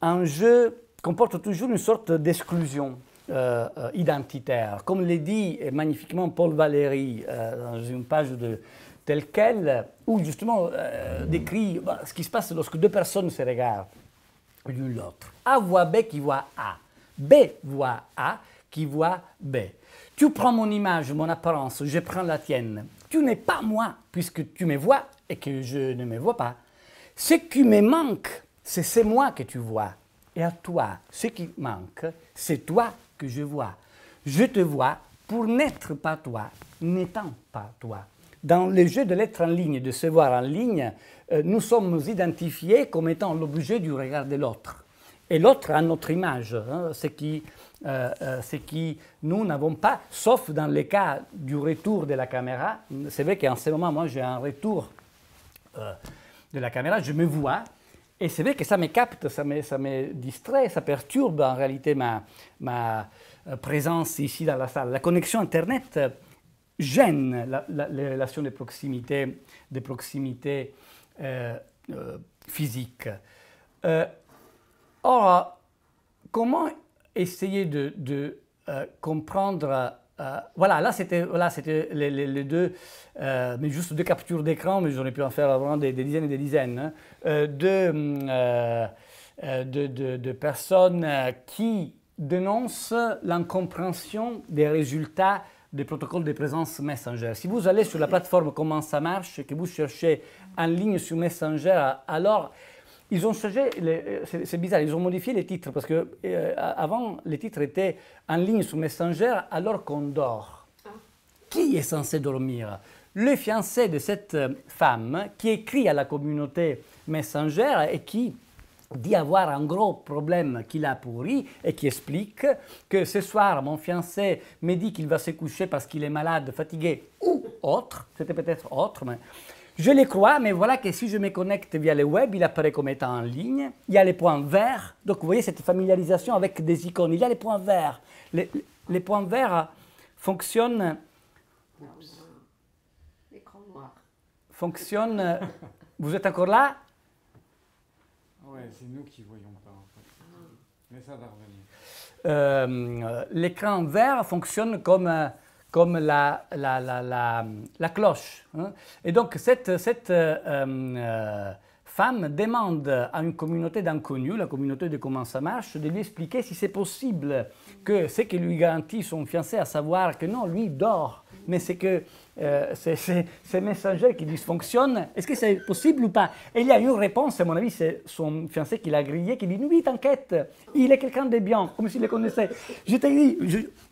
un jeu, comporte toujours une sorte d'exclusion identitaire. Comme le dit magnifiquement Paul Valéry dans une page de Telle quelle, où justement décrit ce qui se passe lorsque deux personnes se regardent l'une l'autre. A voit B qui voit A. B voit A qui voit B. Tu prends mon image, mon apparence, je prends la tienne. Tu n'es pas moi puisque tu me vois et que je ne me vois pas. Ce qui me manque, c'est moi que tu vois. Et à toi, ce qui manque, c'est toi que je vois. Je te vois pour n'être pas toi, n'étant pas toi. Dans le jeu de l'être en ligne, de se voir en ligne, nous sommes identifiés comme étant l'objet du regard de l'autre. Et l'autre a notre image, ce qui nous n'avons pas, sauf dans le cas du retour de la caméra. C'est vrai qu'en ce moment, moi j'ai un retour de la caméra, je me vois. Et c'est vrai que ça me capte, ça me distrait, ça perturbe en réalité ma présence ici dans la salle. La connexion Internet gêne les relations de proximité physique. Or, comment essayer de comprendre voilà, là c'était les deux, mais juste deux captures d'écran, mais j'aurais pu en faire vraiment des dizaines et des dizaines, hein, de personnes qui dénoncent l'incompréhension des résultats des protocoles de présence Messenger. Si vous allez sur la plateforme Comment ça marche et que vous cherchez en ligne sur Messenger, alors ils ont changé, c'est bizarre, ils ont modifié les titres parce que avant les titres étaient en ligne sur Messenger alors qu'on dort. Qui est censé dormir? Le fiancé de cette femme qui écrit à la communauté Messenger et qui dit avoir un gros problème qu'il a pourri et qui explique que ce soir, mon fiancé me dit qu'il va se coucher parce qu'il est malade, fatigué ou autre, c'était peut-être autre, mais je les crois, mais voilà que si je me connecte via le web, il apparaît comme étant en ligne, il y a les points verts, donc vous voyez cette familiarisation avec des icônes, il y a les points verts. Les points verts fonctionnent... L'écran noir. Fonctionnent... Vous êtes encore là? Ouais, c'est nous qui ne voyons pas en fait. Mais ça va revenir. L'écran vert fonctionne comme la cloche. Hein. Et donc cette femme demande à une communauté d'inconnus, la communauté de Comment ça marche, de lui expliquer si c'est possible que ce que lui garantit son fiancé, à savoir que non, lui dort, mais c'est que ces messagers qui dysfonctionnent, est-ce que c'est possible ou pas? Et il y a une réponse, à mon avis, c'est son fiancé qui l'a grillé, qui dit « Oui, t'inquiète, il est quelqu'un de bien », comme s'il le connaissait. Je t'ai dit,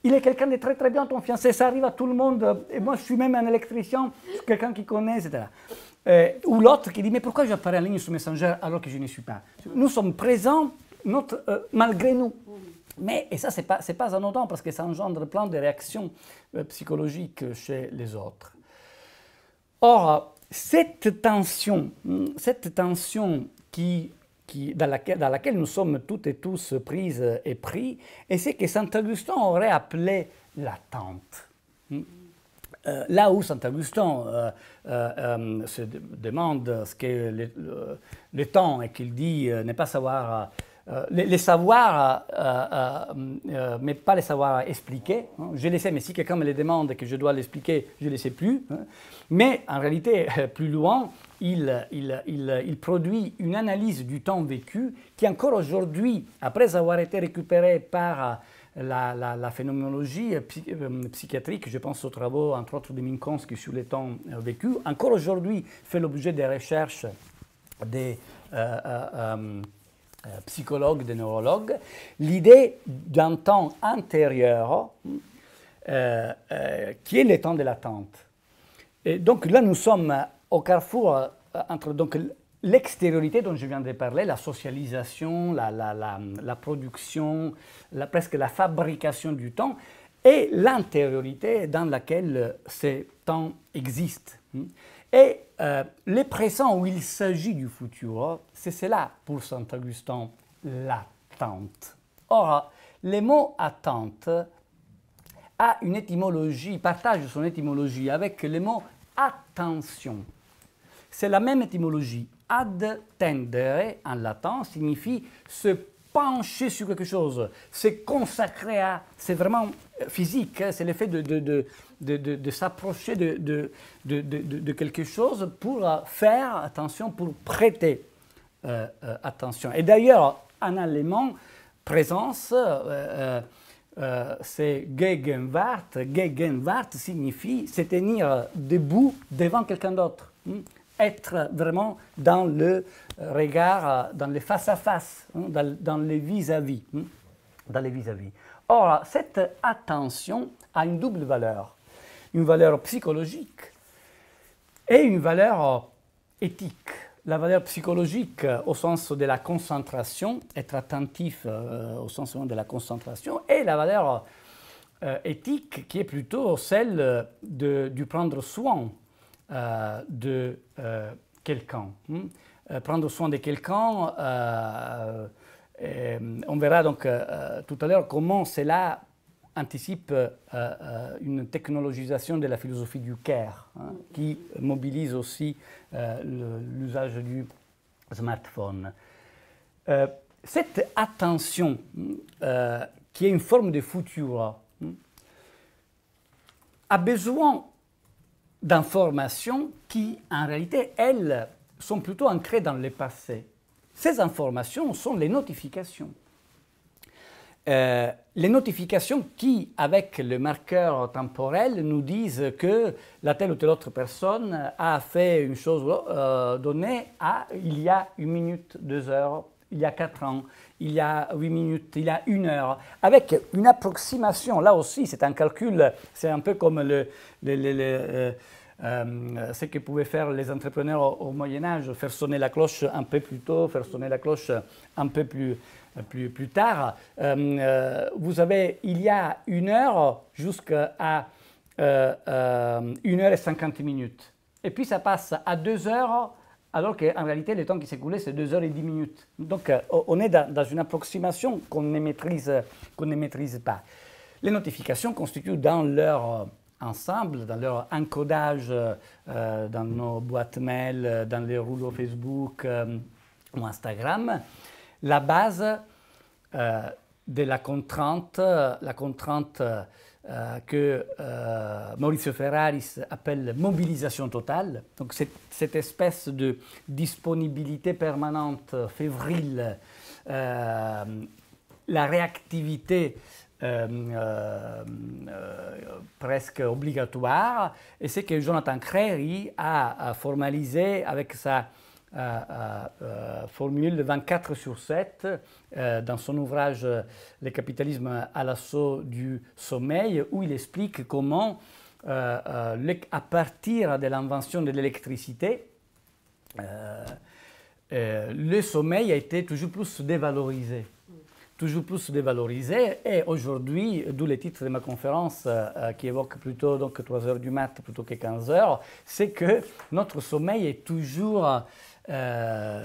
il est quelqu'un de très très bien, ton fiancé, ça arrive à tout le monde, et moi je suis même un électricien, quelqu'un qui connaît, etc. Ou l'autre qui dit « Mais pourquoi j'apparais en ligne sur Messenger alors que je n'y suis pas ?» Nous sommes présents malgré nous. Mais, et ça, ce n'est pas anodin parce que ça engendre plein de réactions psychologiques chez les autres. Or, cette tension dans laquelle nous sommes toutes et tous prises et pris, et c'est que Saint-Augustin aurait appelé l'attente. Là où Saint-Augustin se demande ce qu'est le temps et qu'il dit ne pas savoir... les savoirs, mais pas les savoirs expliquer. Hein. Je les sais, mais si quelqu'un me les demande et que je dois l'expliquer, je ne les sais plus. Hein. Mais en réalité, plus loin, il produit une analyse du temps vécu qui encore aujourd'hui, après avoir été récupéré par la phénoménologie psychiatrique, je pense aux travaux, entre autres, de Minkowski sur les temps vécus, encore aujourd'hui fait l'objet des recherches des... psychologues, des neurologues, l'idée d'un temps antérieur qui est le temps de l'attente. Et donc là, nous sommes au carrefour entre l'extériorité dont je viens de parler, la socialisation, la production, presque la fabrication du temps, et l'intériorité dans laquelle ce temps existe. Et le présent où il s'agit du futur, c'est cela pour Saint-Augustin, l'attente. Or, le mot attente a une étymologie, partage son étymologie avec le mot attention. C'est la même étymologie. Ad tendere, en latin, signifie se pencher sur quelque chose, se consacrer à, c'est vraiment physique, hein, c'est l'effet de s'approcher de quelque chose pour faire attention, pour prêter attention. Et d'ailleurs, en allemand, présence, c'est Gegenwart. Gegenwart signifie se tenir debout devant quelqu'un d'autre. Être vraiment dans le regard, dans le face-à-face, dans les vis-à-vis. Dans les vis-à-vis. Or, cette attention a une double valeur. Une valeur psychologique et une valeur éthique. La valeur psychologique au sens de la concentration, être attentif au sens de la concentration, et la valeur éthique qui est plutôt celle du prendre soin de quelqu'un. Prendre soin de quelqu'un, on verra donc tout à l'heure comment cela anticipe une technologisation de la philosophie du care, qui mobilise aussi l'usage du smartphone. Cette attention, qui est une forme de futur, a besoin d'informations qui, en réalité, elles, sont plutôt ancrées dans le passé. Ces informations sont les notifications. Les notifications qui, avec le marqueur temporel, nous disent que la telle ou telle autre personne a fait une chose donnée il y a 1 minute, 2 heures, il y a 4 ans, il y a 8 minutes, il y a 1 heure, avec une approximation. Là aussi, c'est un calcul, c'est un peu comme ce que pouvaient faire les entrepreneurs au Moyen-Âge, faire sonner la cloche un peu plus tôt, faire sonner la cloche un peu plus tard. Vous avez, il y a 1 heure jusqu'à 1 heure et 50 minutes. Et puis ça passe à 2 heures, alors qu'en réalité, le temps qui s'est écoulé, c'est 2 heures et 10 minutes. Donc, on est dans une approximation qu'on ne maîtrise pas. Les notifications constituent dans leur ensemble, dans leur encodage, dans nos boîtes mail, dans les rouleaux Facebook ou Instagram, la base de la contrainte que Maurizio Ferraris appelle mobilisation totale. Donc cette espèce de disponibilité permanente, fébrile, la réactivité presque obligatoire, et c'est que Jonathan Crary a formalisé avec sa formule 24/7 dans son ouvrage Le capitalisme à l'assaut du sommeil, où il explique comment, à partir de l'invention de l'électricité, le sommeil a été toujours plus dévalorisé. Toujours plus dévalorisé, et aujourd'hui, d'où le titre de ma conférence qui évoque plutôt donc 3 heures du mat plutôt que 15 heures, c'est que notre sommeil est toujours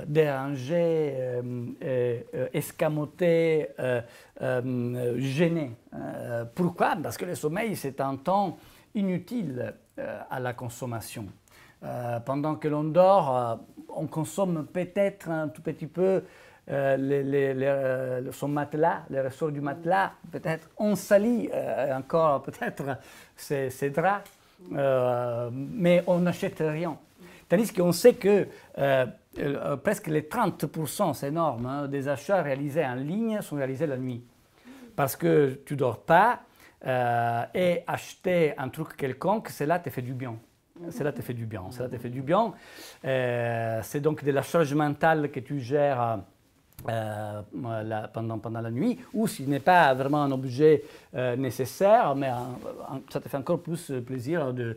dérangé, escamoté, gêné. Pourquoi? Parce que le sommeil, c'est un temps inutile à la consommation. Pendant que l'on dort, on consomme peut-être un tout petit peu son matelas, les ressorts du matelas, peut-être on salit encore peut-être ses draps, mais on n'achète rien. Tandis qu'on sait que presque les 30%, c'est énorme, hein, des achats réalisés en ligne sont réalisés la nuit. Parce que tu ne dors pas et acheter un truc quelconque, cela te fait du bien. Cela te fait du bien. Cela te fait du bien. C'est donc de la charge mentale que tu gères pendant la nuit, ou s'il n'est pas vraiment un objet nécessaire, mais ça te fait encore plus plaisir de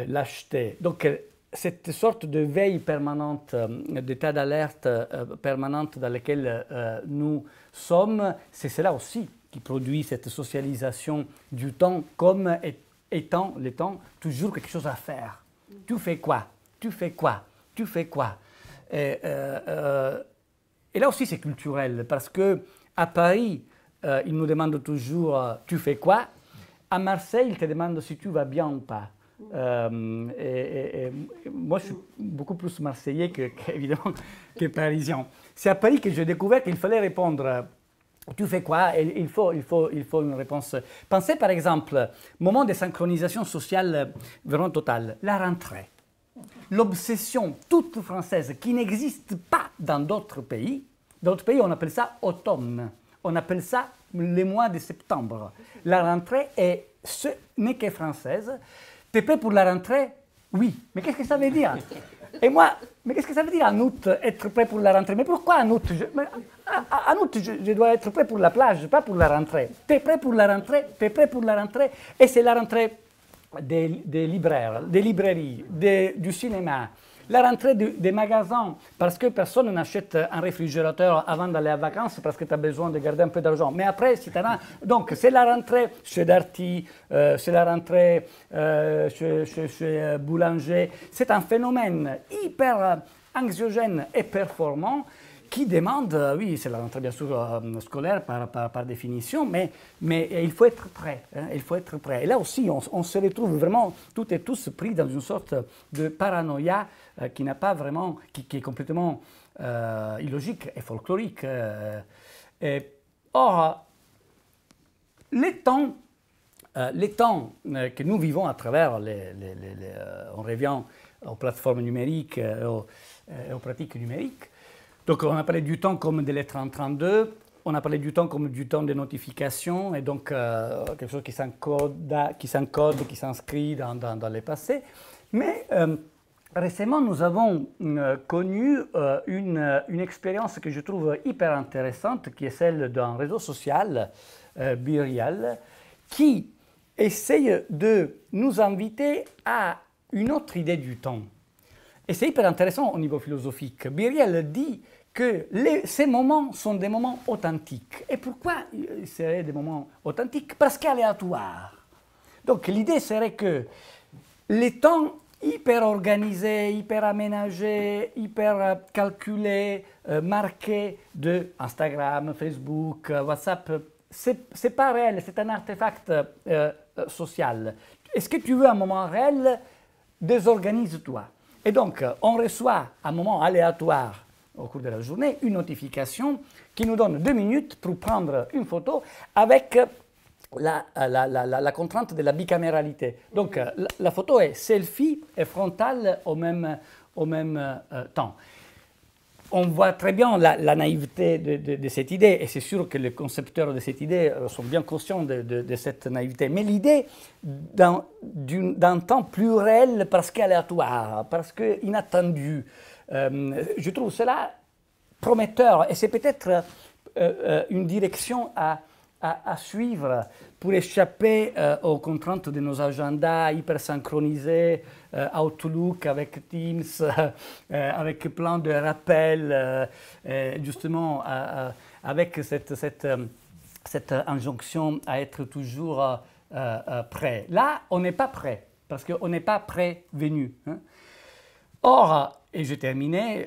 l'acheter. Donc cette sorte de veille permanente, d'état d'alerte permanente dans lequel nous sommes, c'est cela aussi qui produit cette socialisation du temps comme étant le temps toujours quelque chose à faire. Tu fais quoi? Tu fais quoi? Tu fais quoi? Et là aussi c'est culturel, parce qu'à Paris, ils nous demandent toujours « tu fais quoi ?» À Marseille, ils te demandent si tu vas bien ou pas. Et moi, je suis beaucoup plus marseillais évidemment que parisien. C'est à Paris que j'ai découvert qu'il fallait répondre « tu fais quoi ?» Et il faut une réponse. Pensez par exemple, moment de synchronisation sociale vraiment totale, la rentrée. L'obsession toute française qui n'existe pas dans d'autres pays. Dans d'autres pays, on appelle ça automne. On appelle ça les mois de septembre. La rentrée, ce n'est que française. T'es prêt pour la rentrée? Oui. Mais qu'est-ce que ça veut dire? Et moi, mais qu'est-ce que ça veut dire en août, être prêt pour la rentrée? Mais pourquoi en août? En août, je dois être prêt pour la plage, pas pour la rentrée. T'es prêt pour la rentrée? T'es prêt pour la rentrée? Et c'est la rentrée des libraires, des librairies, du cinéma, la rentrée des magasins, parce que personne n'achète un réfrigérateur avant d'aller en vacances parce que tu as besoin de garder un peu d'argent. Mais après, si tu as... Donc, c'est la rentrée chez Darty, c'est la rentrée chez Boulanger. C'est un phénomène hyper anxiogène et performant qui demande, oui, c'est la rentrée bien sûr scolaire par définition, mais il faut être prêt. Hein, il faut être prêt. Et là aussi, on se retrouve vraiment toutes et tous pris dans une sorte de paranoïa qui n'a pas vraiment, qui est complètement illogique et folklorique. Or, le temps les temps que nous vivons à travers, on revient aux plateformes numériques et aux pratiques numériques. Donc on a parlé du temps comme de lettres en 32, on a parlé du temps comme du temps de notification, et donc quelque chose qui s'encode, qui s'inscrit dans le passé. Mais récemment, nous avons connu une expérience que je trouve hyper intéressante, qui est celle d'un réseau social, BeReal, qui essaye de nous inviter à une autre idée du temps. Et c'est hyper intéressant au niveau philosophique. BeReal dit que ces moments sont des moments authentiques. Et pourquoi ils seraient des moments authentiques? Parce qu'aléatoires. Donc l'idée serait que les temps hyper organisés, hyper aménagés, hyper calculés, marqués de Instagram, Facebook, WhatsApp, c'est pas réel, c'est un artefact social. Est-ce que tu veux un moment réel? Désorganise-toi. Et donc, on reçoit à un moment aléatoire au cours de la journée une notification qui nous donne 2 minutes pour prendre une photo avec la contrainte de la bicaméralité. Donc, la photo est selfie et frontale au même temps. On voit très bien la naïveté de cette idée, et c'est sûr que les concepteurs de cette idée sont bien conscients de cette naïveté. Mais l'idée d'un temps plus réel parce qu'aléatoire, parce qu'inattendu, je trouve cela prometteur, et c'est peut-être une direction à suivre pour échapper aux contraintes de nos agendas hyper synchronisés, Outlook avec Teams, avec plein de rappels, justement avec cette injonction à être toujours prêt. Là, on n'est pas prêt, parce qu'on n'est pas prévenu. Hein. Or, et j'ai terminé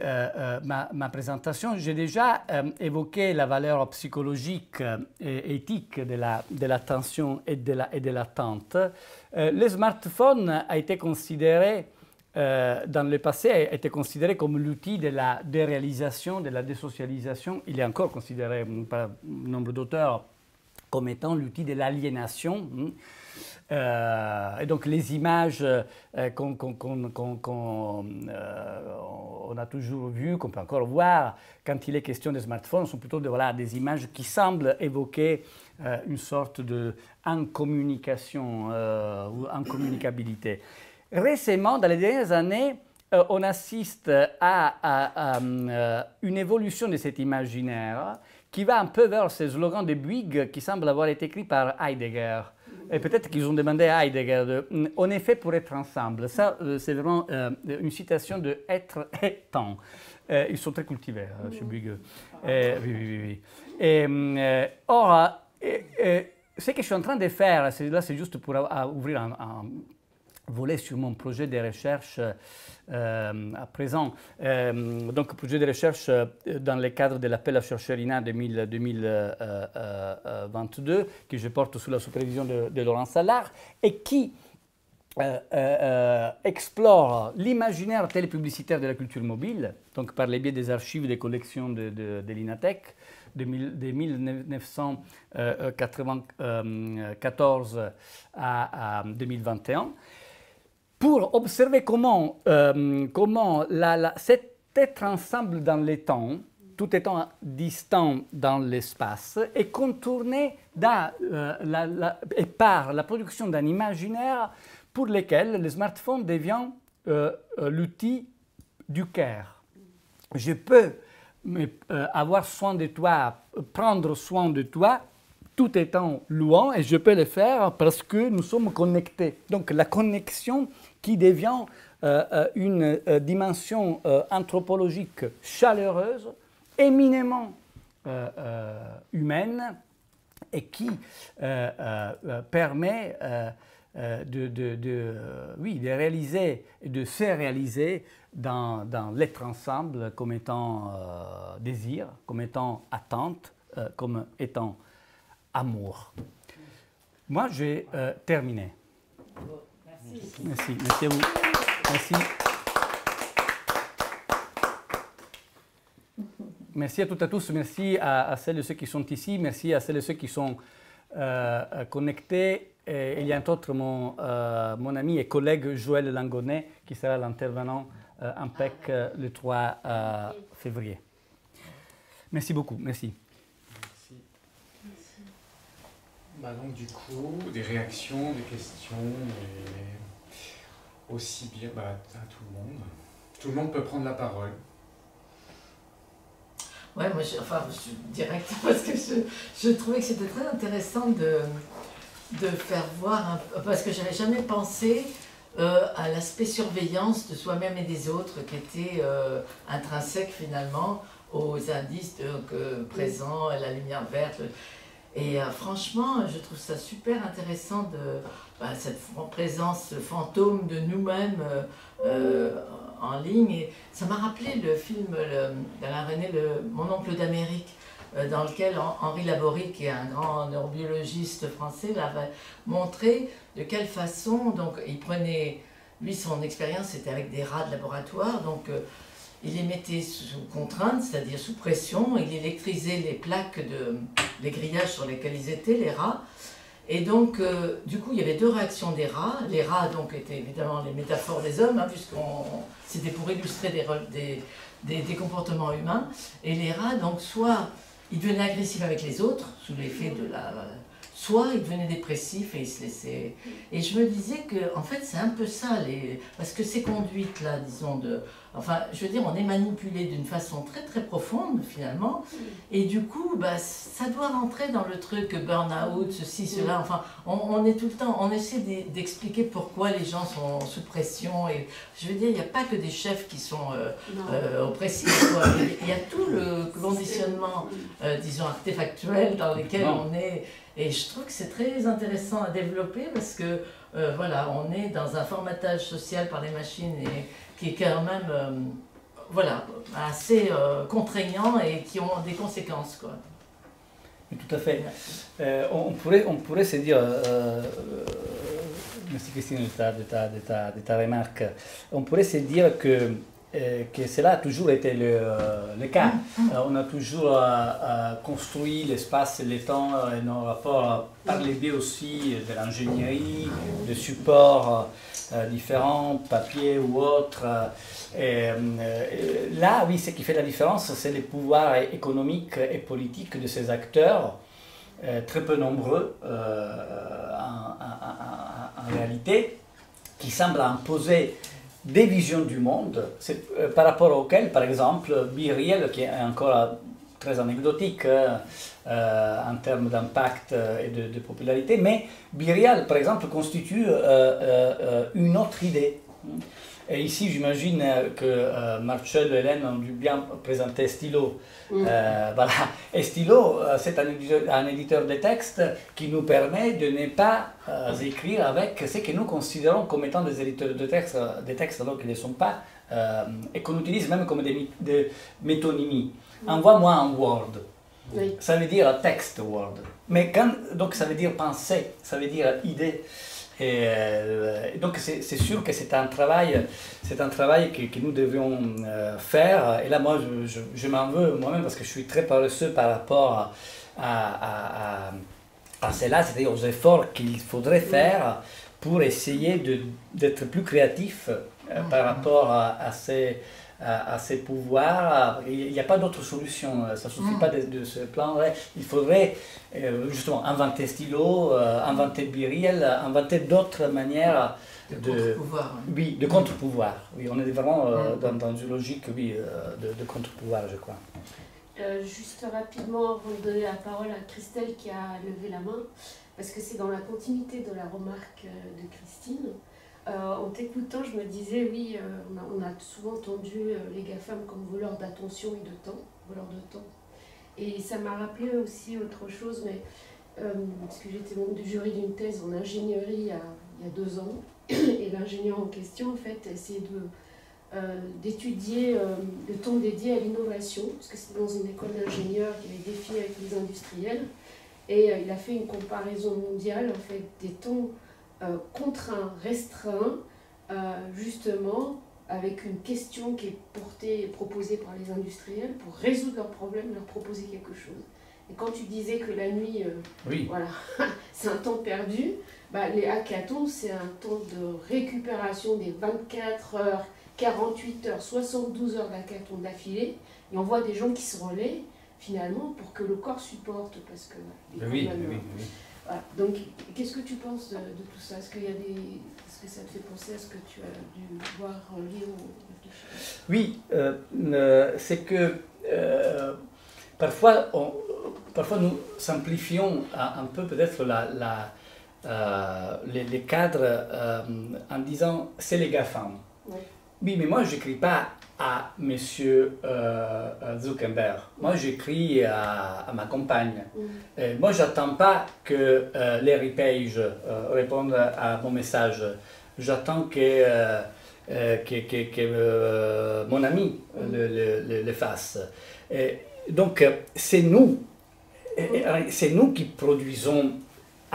ma présentation, j'ai déjà évoqué la valeur psychologique et éthique de l'attention et de l'attente. Le smartphone a été considéré, dans le passé, a été considéré comme l'outil de la déréalisation, de la désocialisation. Il est encore considéré par nombre d'auteurs comme étant l'outil de l'aliénation. Et donc les images qu'on a toujours vues, qu'on peut encore voir quand il est question des smartphones, sont plutôt des images qui semblent évoquer une sorte d'incommunication ou incommunicabilité. Récemment, dans les dernières années, on assiste à une évolution de cet imaginaire qui va un peu vers ce slogan de Bouygues qui semble avoir été écrit par Heidegger. Et peut-être qu'ils ont demandé à Heidegger on est fait pour être ensemble. Ça, c'est vraiment une citation de Être et temps. Ils sont très cultivés chez Bouygues. Oui. Or, ce que je suis en train de faire, là c'est juste pour ouvrir un volet sur mon projet de recherche à présent. Donc, projet de recherche dans le cadre de l'appel à chercheurs INA 2022, que je porte sous la supervision de Laurent Salard, et qui explore l'imaginaire télépublicitaire de la culture mobile, donc par le biais des archives des collections de l'INATEC, de 1994 à 2021, pour observer comment cet être ensemble dans les temps, tout étant distant dans l'espace, est contourné et par la production d'un imaginaire pour lequel le smartphone devient l'outil du cœur. Je peux avoir soin de toi, prendre soin de toi, tout étant loin, et je peux le faire parce que nous sommes connectés. Donc la connexion qui devient une dimension anthropologique chaleureuse, éminemment humaine, et qui permet de réaliser, de se réaliser dans l'être ensemble comme étant désir, comme étant attente, comme étant amour. Moi, j'ai terminé. Merci à vous. Merci. Merci à toutes et à tous. Merci à celles et ceux qui sont ici. Merci à celles et ceux qui sont connectés Et il y a un autre, mon ami et collègue Joël Langonnet, qui sera l'intervenant en PEC le 3 février. Merci beaucoup, merci. Bah donc du coup, des réactions, des questions, aussi bien à tout le monde. Tout le monde peut prendre la parole. Ouais, moi je suis direct parce que je trouvais que c'était très intéressant de faire voir, parce que j'avais jamais pensé à l'aspect surveillance de soi-même et des autres qui était intrinsèque finalement aux indices présents, la lumière verte. Et franchement, je trouve ça super intéressant cette présence fantôme de nous-mêmes en ligne. Et ça m'a rappelé le film d'Alain Resnais, Mon oncle d'Amérique, dans lequel Henri Laborie, qui est un grand neurobiologiste français, l'avait montré de quelle façon, donc il prenait, lui son expérience c'était avec des rats de laboratoire, donc il les mettait sous contrainte, c'est-à-dire sous pression, il électrisait les plaques, les grillages sur lesquels ils étaient, les rats, et donc du coup il y avait deux réactions des rats. Les rats donc étaient évidemment les métaphores des hommes, hein, c'était pour illustrer des comportements humains, et les rats donc soit ils devenaient agressifs avec les autres, sous l'effet de soit ils devenaient dépressifs et ils se laissaient... Et je me disais que, en fait, c'est un peu ça, parce que ces conduites-là, disons, enfin, je veux dire, on est manipulé d'une façon très très profonde, finalement, et du coup, ça doit rentrer dans le truc burn-out, ceci, cela, enfin, on est tout le temps, on essaie d'expliquer pourquoi les gens sont sous pression, et je veux dire, il n'y a pas que des chefs qui sont oppressifs, quoi. Il y a tout le conditionnement, disons, artefactuel dans lequel on est, et je trouve que c'est très intéressant à développer parce que, voilà, on est dans un formatage social par les machines et qui est quand même, voilà, assez contraignant et qui ont des conséquences, quoi. Tout à fait. On pourrait se dire, merci Christine de ta remarque, on pourrait se dire que cela a toujours été le cas. On a toujours construit l'espace et le temps et nos rapports par le biais aussi de l'ingénierie, de supports différents, papier ou autres. Là, oui, ce qui fait la différence, c'est le pouvoir économique et politique de ces acteurs, très peu nombreux en réalité, qui semblent imposer des visions du monde, par rapport auxquelles, par exemple, BeReal, qui est encore très anecdotique en termes d'impact et de popularité, mais BeReal, par exemple, constitue une autre idée. Et ici, j'imagine que Marcel et Hélène ont dû bien présenter Stilo. Voilà. Et Stilo, c'est un éditeur de texte qui nous permet de ne pas écrire avec ce que nous considérons comme étant des éditeurs de textes alors qu'ils ne sont pas, et qu'on utilise même comme des métonymies. Envoie-moi un Word. Oui. Ça veut dire texte Word. Mais donc ça veut dire pensée, ça veut dire idée. Et donc c'est sûr que c'est un travail que nous devions faire. Et là, moi, je m'en veux moi-même parce que je suis très paresseux par rapport à cela, c'est-à-dire aux efforts qu'il faudrait faire pour essayer d'être plus créatif par rapport à ces pouvoirs. Il n'y a pas d'autre solution, ça ne suffit pas de se plaindre. Il faudrait justement inventer Stilo, inventer BeReal, inventer d'autres manières de contre-pouvoir. Oui, de contre-pouvoir. Oui, on est vraiment dans une logique de contre-pouvoir, je crois. Juste rapidement, avant de donner la parole à Christelle qui a levé la main, parce que c'est dans la continuité de la remarque de Christine. En t'écoutant, je me disais, oui, on a souvent entendu les GAFAM comme voleurs d'attention et de temps, voleurs de temps. Et ça m'a rappelé aussi autre chose, mais parce que j'étais membre du jury d'une thèse en ingénierie il y a 2 ans, et l'ingénieur en question, en fait, essayait d'étudier le temps dédié à l'innovation, parce que c'était dans une école d'ingénieurs qui avait des défis avec les industriels, et il a fait une comparaison mondiale, en fait, des temps contraint, restreint, justement avec une question qui est proposée par les industriels pour résoudre leurs problèmes, leur proposer quelque chose. Et quand tu disais que la nuit, Oui. voilà, c'est un temps perdu, bah, les hackathons, c'est un temps de récupération des 24 heures, 48 heures, 72 heures d'hackathon d'affilée. Et on voit des gens qui se relaient, finalement, pour que le corps supporte. Parce que, Oui. Voilà. Donc, qu'est-ce que tu penses de tout ça? Est-ce qu'il y a des... Est-ce que ça te fait penser à ce que tu as dû voir, lire ou réfléchir? Oui, c'est que parfois, parfois nous simplifions un peu peut-être les cadres en disant c'est les GAFAM. Oui. Oui, mais moi je n'écris pas à Monsieur Zuckerberg. Moi j'écris à ma compagne. Moi j'attends pas que Larry Page réponde à mon message. J'attends que mon ami le fasse. Donc c'est nous qui produisons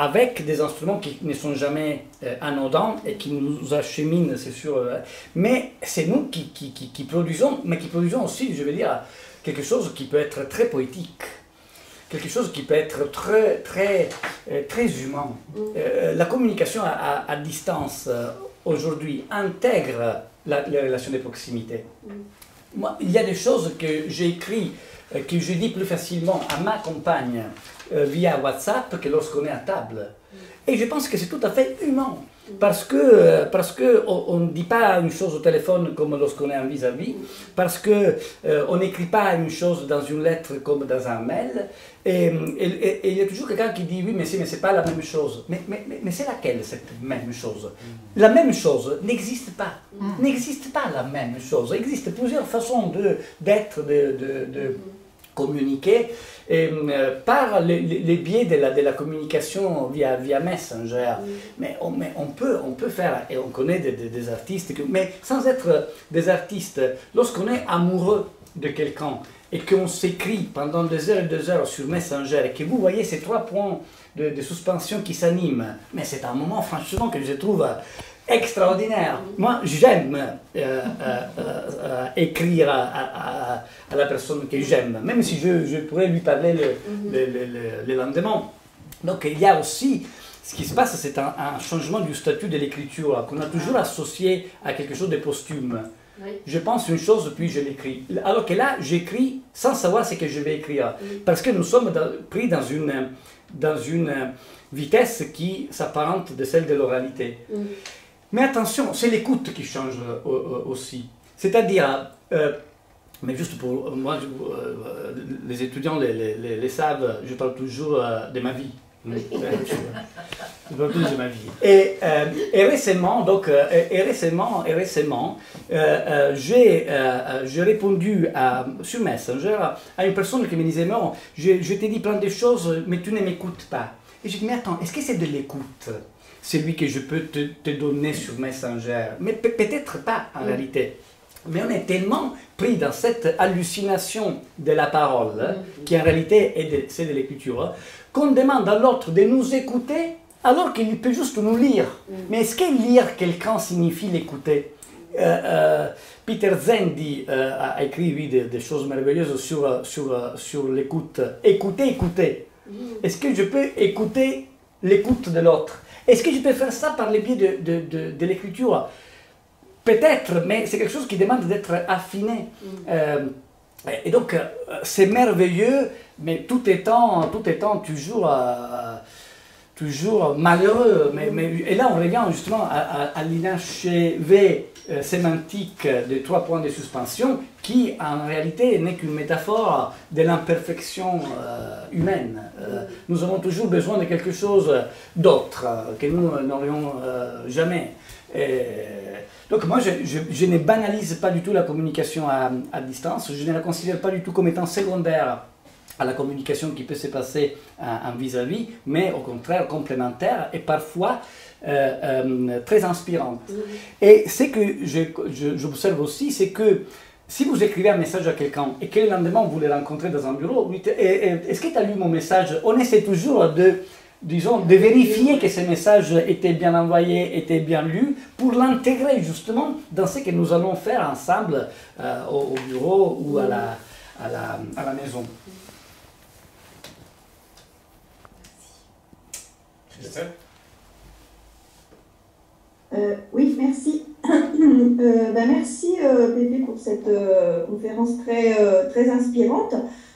avec des instruments qui ne sont jamais anodins et qui nous acheminent, c'est sûr. Mais c'est nous qui produisons, mais qui produisons aussi, je veux dire, quelque chose qui peut être très poétique, quelque chose qui peut être très humain. La communication à distance aujourd'hui intègre les relations de proximité. Moi, il y a des choses que j'écris, que je dis plus facilement à ma compagne via WhatsApp que lorsqu'on est à table. Et je pense que c'est tout à fait humain. Parce que on ne dit pas une chose au téléphone comme lorsqu'on est en vis-à-vis, parce qu'on n'écrit pas une chose dans une lettre comme dans un mail, et il y a toujours quelqu'un qui dit oui mais c'est pas la même chose. Mais c'est laquelle cette même chose? La même chose n'existe pas. N'existe pas la même chose. Il existe plusieurs façons d'être, de communiquer par les biais de la communication via Messenger. Mais on peut faire, et on connaît des artistes, mais sans être des artistes, lorsqu'on est amoureux de quelqu'un et qu'on s'écrit pendant des heures et des heures sur Messenger et que vous voyez ces 3 points de suspension qui s'animent, mais c'est un moment franchement que je trouve extraordinaire. Moi, j'aime écrire à la personne que j'aime, même si je pourrais lui parler le lendemain. Donc il y a aussi, ce qui se passe, c'est un changement du statut de l'écriture qu'on a toujours associé à quelque chose de posthume. Oui. Je pense une chose, puis je l'écris. Alors que là, j'écris sans savoir ce que je vais écrire. Parce que nous sommes pris dans une vitesse qui s'apparente de celle de l'oralité. Mais attention, c'est l'écoute qui change aussi. C'est-à-dire, mais juste pour moi, les étudiants les savent, je parle toujours de ma vie. Je parle toujours de ma vie. Et récemment, j'ai répondu sur Messenger à une personne qui me disait non, je t'ai dit plein de choses, mais tu ne m'écoutes pas. Et j'ai dit mais attends, est-ce que c'est de l'écoute? Celui que je peux te donner sur Messenger, mais peut-être pas en réalité. Mais on est tellement pris dans cette hallucination de la parole, qui en réalité c'est de l'écriture, qu'on demande à l'autre de nous écouter alors qu'il peut juste nous lire. Mais est-ce que lire quelqu'un signifie l'écouter? Peter Zendi a écrit oui, des choses merveilleuses sur l'écoute. Écouter. Est-ce que je peux écouter l'écoute de l'autre? Est-ce que je peux faire ça par le biais de l'écriture? Peut-être, mais c'est quelque chose qui demande d'être affiné. Et donc, c'est merveilleux, mais tout étant toujours malheureux. Et là, on revient justement à l'inachevé sémantique des 3 points de suspension, qui en réalité n'est qu'une métaphore de l'imperfection humaine. Nous avons toujours besoin de quelque chose d'autre que nous n'aurions jamais. Donc moi, je ne banalise pas du tout la communication à distance, je ne la considère pas du tout comme étant secondaire à la communication qui peut se passer en vis-à-vis, mais au contraire complémentaire et parfois très inspirante. Et ce que j'observe aussi, c'est que si vous écrivez un message à quelqu'un et que le lendemain vous le rencontrez dans un bureau, est-ce que tu as lu mon message? On essaie toujours de vérifier que ce message était bien envoyé, était bien lu, pour l'intégrer justement dans ce que nous allons faire ensemble au bureau ou à la maison. Christelle? Oui, merci. Merci Pépé pour cette conférence très inspirante.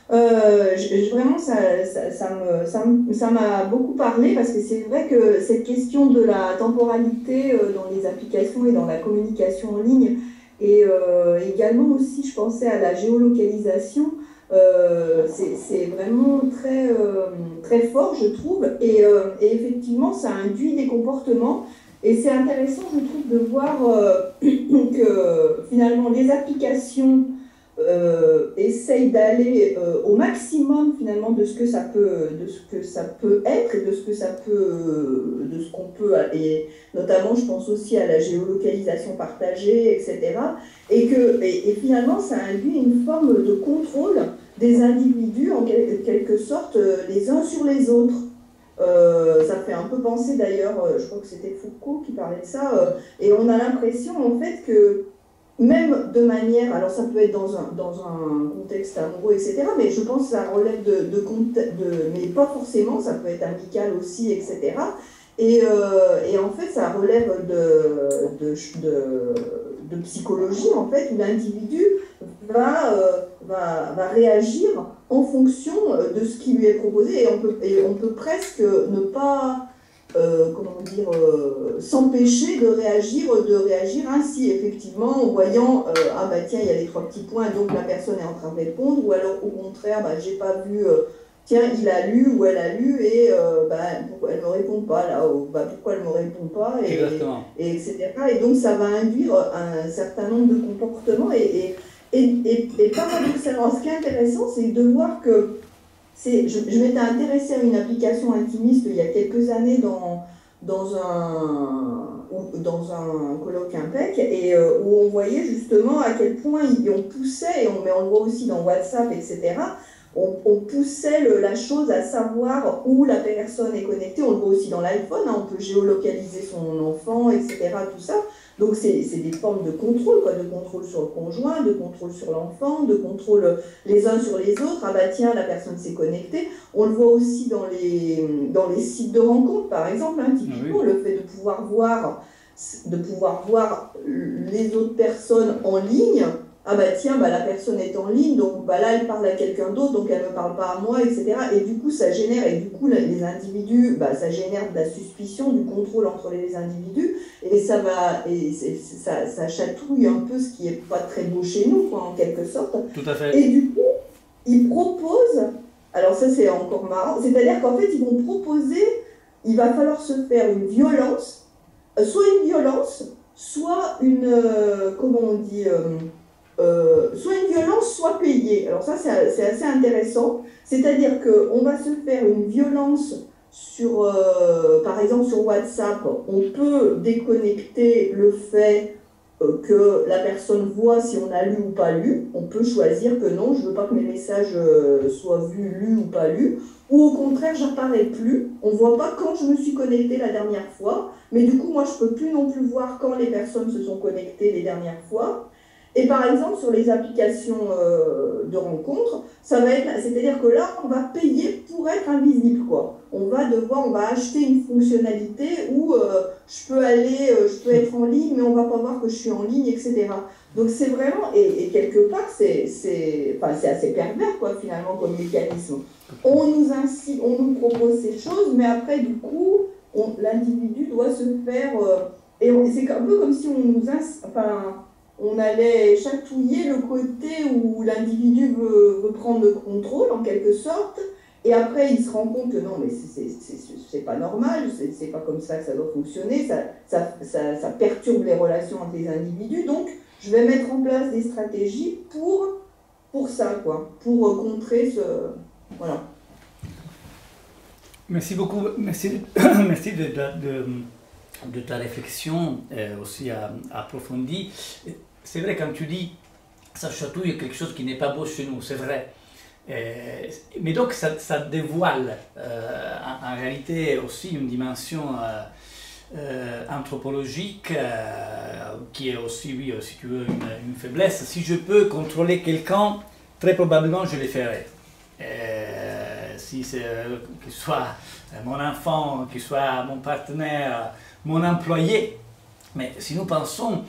Vraiment, ça m'a beaucoup parlé parce que c'est vrai que cette question de la temporalité dans les applications et dans la communication en ligne et également aussi, je pensais à la géolocalisation. C'est vraiment très fort, je trouve, et effectivement, ça induit des comportements. Et c'est intéressant, je trouve, de voir que finalement les applications essayent d'aller au maximum finalement de ce que ça peut être et de ce qu'on peut, et notamment je pense aussi à la géolocalisation partagée, etc. Et finalement ça induit une forme de contrôle des individus en quelque sorte les uns sur les autres. Ça fait un peu penser d'ailleurs, je crois que c'était Foucault qui parlait de ça, et on a l'impression en fait que même de manière, alors ça peut être dans un contexte amoureux, etc., mais je pense que ça relève mais pas forcément, ça peut être amical aussi, etc. Et en fait, ça relève de psychologie, en fait, où l'individu va réagir en fonction de ce qui lui est proposé, et on peut presque ne pas s'empêcher de réagir ainsi, effectivement, en voyant ah bah tiens, il y a les 3 petits points, donc la personne est en train de répondre, ou alors au contraire, bah, j'ai pas vu, tiens, il a lu ou elle a lu, et pourquoi elle me répond pas là, ou bah, pourquoi elle me répond pas, et etc. Et donc ça va induire un certain nombre de comportements, et paradoxalement, ce qui est intéressant, c'est de voir que je m'étais intéressée à une application intimiste il y a quelques années dans un colloque Impec, et où on voyait justement à quel point on poussait, mais on le voit aussi dans WhatsApp, etc., on poussait la chose à savoir où la personne est connectée. On le voit aussi dans l'iPhone, hein, on peut géolocaliser son enfant, etc., tout ça. Donc c'est des formes de contrôle, quoi, de contrôle sur le conjoint, de contrôle sur l'enfant, de contrôle les uns sur les autres. Ah bah tiens, la personne s'est connectée. On le voit aussi dans les sites de rencontres, par exemple, hein, typiquement, oui. Le fait de pouvoir voir les autres personnes en ligne. Ah bah tiens, bah la personne est en ligne, donc bah là elle parle à quelqu'un d'autre, donc elle ne me parle pas à moi, etc. Et du coup ça génère, les individus, bah ça génère de la suspicion, du contrôle entre les individus, et ça chatouille un peu ce qui n'est pas très beau chez nous, quoi, en quelque sorte. Tout à fait. Et du coup, ils proposent, alors ça c'est encore marrant, c'est-à-dire qu'en fait ils vont proposer, il va falloir se faire une violence, soit une, comment on dit, soit une violence, soit payée. Alors ça, c'est assez intéressant. C'est-à-dire qu'on va se faire une violence par exemple sur WhatsApp. On peut déconnecter le fait que la personne voit si on a lu ou pas lu. On peut choisir que non, je ne veux pas que mes messages soient vus, lus ou pas lus. Ou au contraire, j'apparais plus. On ne voit pas quand je me suis connectée la dernière fois. Mais du coup, moi, je ne peux plus non plus voir quand les personnes se sont connectées les dernières fois. Et par exemple, sur les applications de rencontres, c'est-à-dire que là, on va payer pour être invisible, quoi. On va acheter une fonctionnalité où je peux être en ligne, mais on va pas voir que je suis en ligne, etc. Donc c'est vraiment, et quelque part, c'est assez pervers, quoi, finalement, comme mécanisme. On nous propose ces choses, mais après, du coup, l'individu doit se faire, et c'est un peu comme si on allait chatouiller le côté où l'individu veut prendre le contrôle, en quelque sorte, et après il se rend compte que non, mais c'est pas normal, c'est pas comme ça que ça doit fonctionner, ça perturbe les relations entre les individus, donc je vais mettre en place des stratégies pour ça, quoi, pour contrer ce... Voilà. Merci beaucoup, merci de ta réflexion aussi approfondie. C'est vrai, quand tu dis ça chatouille quelque chose qui n'est pas beau chez nous, c'est vrai. Mais donc ça dévoile en réalité aussi une dimension anthropologique qui est aussi, oui, si tu veux, une faiblesse. Si je peux contrôler quelqu'un, très probablement je le ferai. Si c'est qu'il soit mon enfant, qu'il soit mon partenaire, mon employé. Mais si nous pensons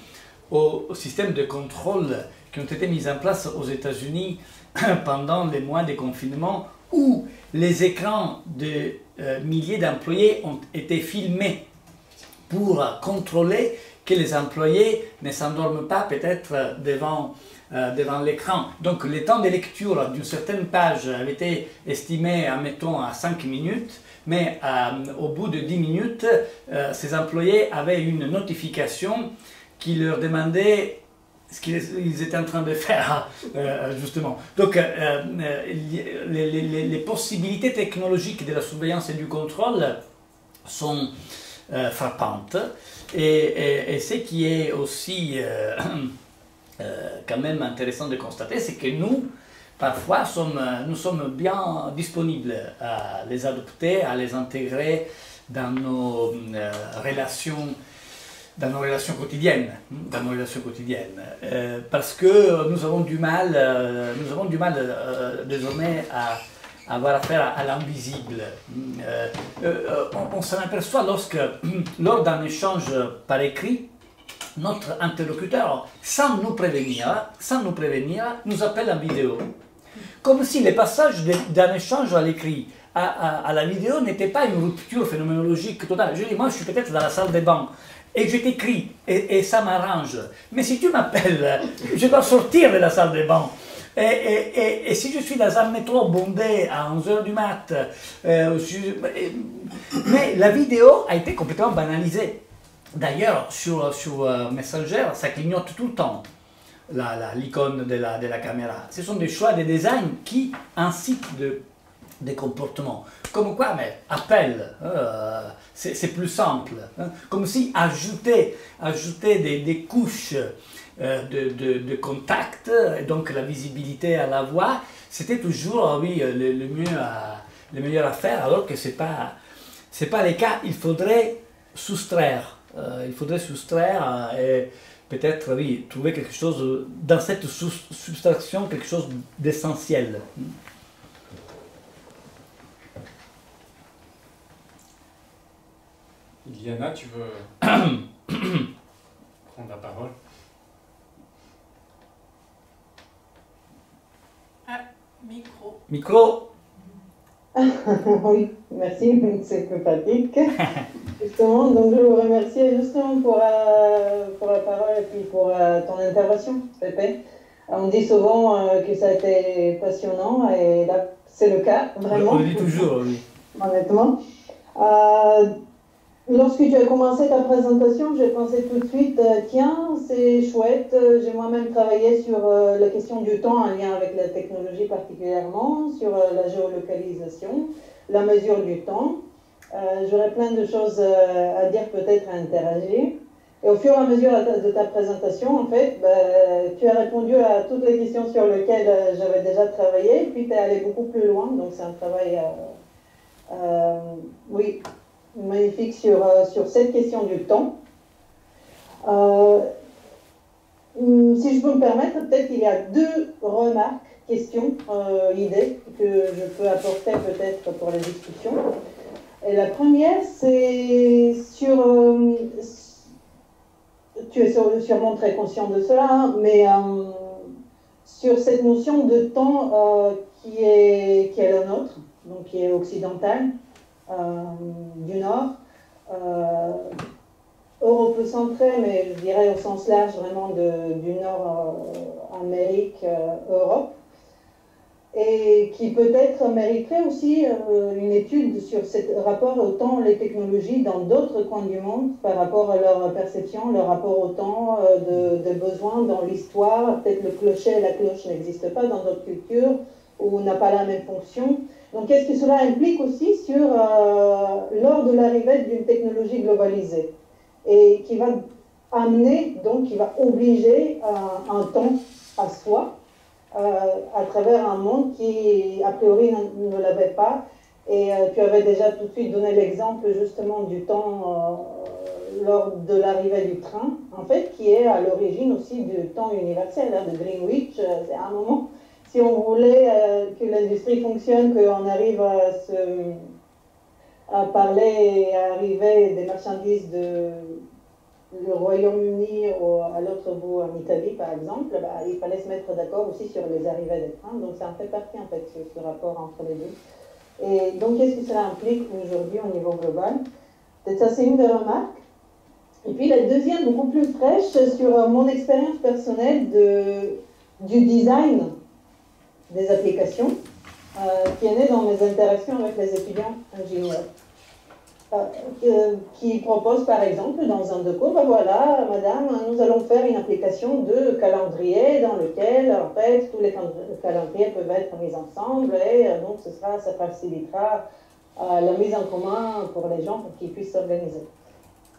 aux systèmes de contrôle qui ont été mis en place aux États-Unis pendant les mois de confinement, où les écrans de milliers d'employés ont été filmés pour contrôler que les employés ne s'endorment pas peut-être devant l'écran. Donc le temps de lecture d'une certaine page avait été estimé, admettons, à 5 minutes, mais au bout de 10 minutes, ces employés avaient une notification qui leur demandait ce qu'ils étaient en train de faire, justement. Donc, les possibilités technologiques de la surveillance et du contrôle sont frappantes. Et ce qui est aussi quand même intéressant de constater, c'est que nous, parfois, nous sommes bien disponibles à les adopter, à les intégrer dans nos relations quotidiennes, parce que nous avons du mal désormais à avoir affaire à l'invisible. On s'en aperçoit lors d'un échange par écrit, notre interlocuteur, sans nous prévenir, nous appelle en vidéo. Comme si le passage d'un échange à l'écrit à la vidéo n'était pas une rupture phénoménologique totale. Je dis, moi je suis peut-être dans la salle des bancs, et je t'écris, et ça m'arrange. Mais si tu m'appelles, je dois sortir de la salle des bancs. Et si je suis dans un métro bondé à 11h du mat, mais la vidéo a été complètement banalisée. D'ailleurs, sur Messenger, ça clignote tout le temps, l'icône de la caméra. Ce sont des choix de design qui incitent des comportements. Comme quoi, mais appel, c'est plus simple. Hein, comme si ajouter des couches de contact, et donc la visibilité à la voix, c'était toujours, oui, le meilleur à faire, alors que c'est pas le cas. Il faudrait soustraire. Et peut-être, oui, trouver quelque chose, dans cette soustraction, quelque chose d'essentiel. Iliana, tu veux prendre la parole? Micro. Oui, merci, c'est plus pratique. Justement, donc je vous remercie justement pour la parole et puis pour ton intervention, Pépé. On dit souvent que ça a été passionnant et là, c'est le cas, vraiment. On le dit toujours, oui. Honnêtement. Lorsque tu as commencé ta présentation, j'ai pensé tout de suite, tiens, c'est chouette, j'ai moi-même travaillé sur la question du temps en lien avec la technologie particulièrement, sur la géolocalisation, la mesure du temps. J'aurais plein de choses à dire, peut-être à interagir. Et au fur et à mesure de ta présentation, en fait, tu as répondu à toutes les questions sur lesquelles j'avais déjà travaillé, puis tu es allé beaucoup plus loin, donc c'est un travail, oui, magnifique sur cette question du temps. Si je peux me permettre, peut-être qu'il y a deux remarques, questions, idées que je peux apporter peut-être pour la discussion. Et la première, c'est tu es sûrement très conscient de cela, hein, mais sur cette notion de temps qui est la nôtre, donc qui est occidentale, du Nord, eurocentré, mais je dirais au sens large vraiment du Nord Amérique, Europe, et qui peut-être mériterait aussi une étude sur ce rapport au temps, les technologies dans d'autres coins du monde par rapport à leur perception, leur rapport au temps, de besoins dans l'histoire. Peut-être le clocher et la cloche n'existent pas dans d'autres cultures ou n'a pas la même fonction. Donc qu'est-ce que cela implique aussi lors de l'arrivée d'une technologie globalisée et qui va amener, donc qui va obliger un temps à soi, à travers un monde qui, a priori, ne l'avait pas. Et tu avais déjà tout de suite donné l'exemple justement du temps lors de l'arrivée du train, en fait, qui est à l'origine aussi du temps universel, hein, de Greenwich. C'est un moment, si on voulait que l'industrie fonctionne, qu'on arrive parlait arrivait des marchandises le Royaume-Uni à l'autre bout en Italie par exemple, bah, il fallait se mettre d'accord aussi sur les arrivées des trains, donc ça en fait partie en fait ce rapport entre les deux. Et donc qu'est-ce que cela implique aujourd'hui au niveau global? Peut-être ça c'est une des remarques. Et puis la deuxième, beaucoup plus fraîche, sur mon expérience personnelle du design des applications, qui est née dans mes interactions avec les étudiants ingénieurs. Qui propose par exemple dans un de cours, ben voilà, madame, nous allons faire une application de calendrier dans lequel en fait tous les calendriers peuvent être mis ensemble et donc ça facilitera la mise en commun pour les gens pour qu'ils puissent s'organiser.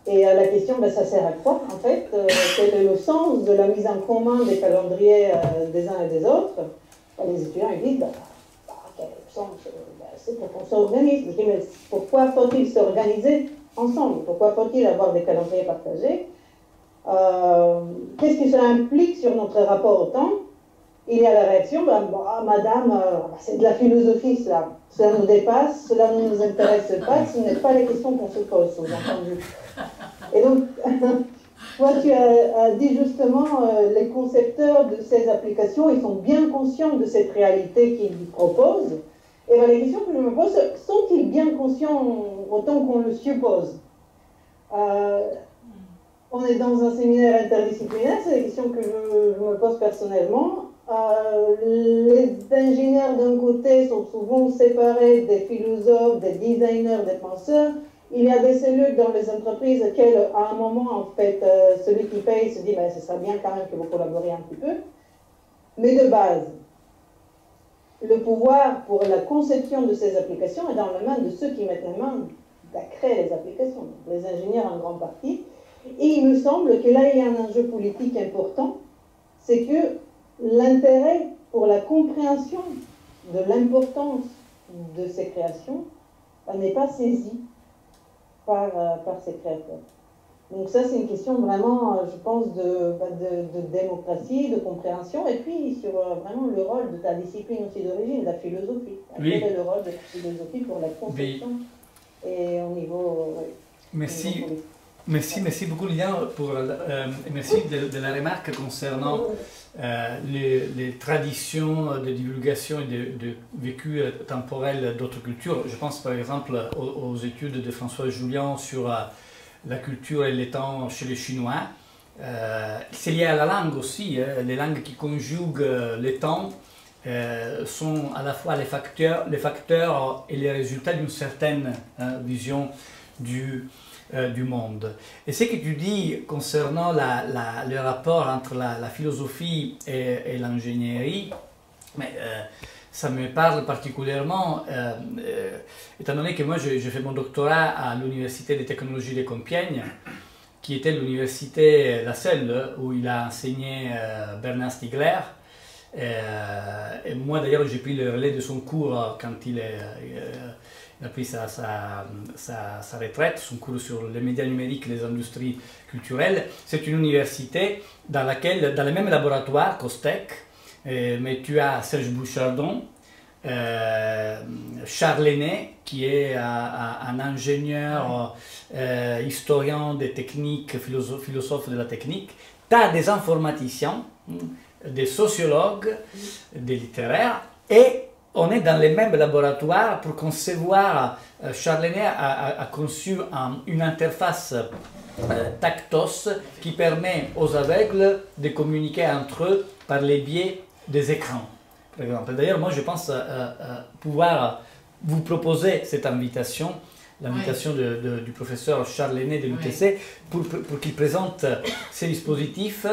Et la question, ben, ça sert à quoi en fait? Quel est le sens de la mise en commun des calendriers des uns et des autres? Ben, les étudiants ils disent, quel est le sens? C'est pour qu'on s'organise. Je dis, mais pourquoi faut-il s'organiser ensemble? Pourquoi faut-il avoir des calendriers partagés? Qu'est-ce que cela implique sur notre rapport au temps? Il y a la réaction, madame, c'est de la philosophie cela. Cela nous dépasse, cela ne nous intéresse pas, ce n'est pas les questions qu'on se pose, sous-entendu. Et donc, toi tu as dit justement, les concepteurs de ces applications, ils sont bien conscients de cette réalité qu'ils proposent. Et bien, les questions que je me pose, sont-ils bien conscients autant qu'on le suppose? On est dans un séminaire interdisciplinaire, c'est des questions que je me pose personnellement. Les ingénieurs d'un côté sont souvent séparés des philosophes, des designers, des penseurs. Il y a des cellules dans les entreprises auxquelles, à un moment, en fait, celui qui paye se dit, ce serait bien quand même que vous collaboriez un petit peu. Mais de base, le pouvoir pour la conception de ces applications est dans les mains de ceux qui mettent les mains à créer les applications, donc les ingénieurs en grande partie. Et il me semble que là, il y a un enjeu politique important, c'est que l'intérêt pour la compréhension de l'importance de ces créations n'est pas saisi par ces créateurs. Donc ça, c'est une question vraiment, je pense, de démocratie, de compréhension, et puis sur vraiment le rôle de ta discipline aussi d'origine, la philosophie. Oui. Quel est le rôle de la philosophie pour la conception et au niveau... Merci. Merci beaucoup Liliane, merci de la remarque concernant les traditions de divulgation et de vécu temporel d'autres cultures. Je pense par exemple aux études de François Julien sur la culture et les temps chez les Chinois. C'est lié à la langue aussi, les langues qui conjuguent les temps sont à la fois les facteurs et les résultats d'une certaine vision du monde. Et ce que tu dis concernant le rapport entre la philosophie et l'ingénierie, ça me parle particulièrement, étant donné que moi j'ai fait mon doctorat à l'Université des technologies de Compiègne, qui était l'université, la seule, où il a enseigné Bernard Stiegler. Et moi d'ailleurs j'ai pris le relais de son cours quand il a pris sa retraite, son cours sur les médias numériques et les industries culturelles. C'est une université dans laquelle, dans le même laboratoire qu'Ostec, mais tu as Serge Bouchardon, Charles Lenné, qui est un ingénieur, historien des techniques, philosophe de la technique. Tu as des informaticiens, des sociologues, des littéraires, et on est dans les mêmes laboratoires pour concevoir. Charles Lenné a conçu une interface Tactos qui permet aux aveugles de communiquer entre eux par les biais des écrans, par exemple. D'ailleurs, moi je pense pouvoir vous proposer cette invitation, l'invitation du professeur Charles Lenné de l'UTC, pour qu'il présente ces dispositifs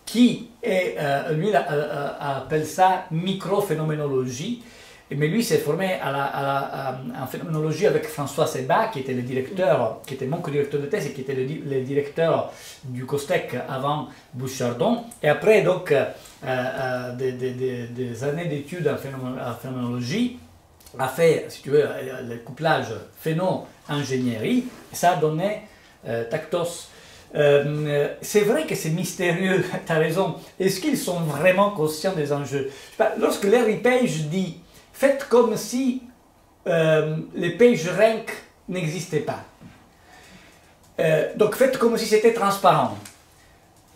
qui est, lui appelle ça microphénoménologie. Mais lui s'est formé en phénoménologie avec François Sebag, qui était le directeur, qui était mon co-directeur de thèse et qui était le directeur du COSTEC avant Bouchardon. Et après donc des années d'études en phénoménologie, a fait, si tu veux, le couplage phéno-ingénierie, et ça a donné Tactos. C'est vrai que c'est mystérieux, tu as raison. Est-ce qu'ils sont vraiment conscients des enjeux? Lorsque Larry Page dit faites comme si les PageRank n'existait pas. Donc faites comme si c'était transparent.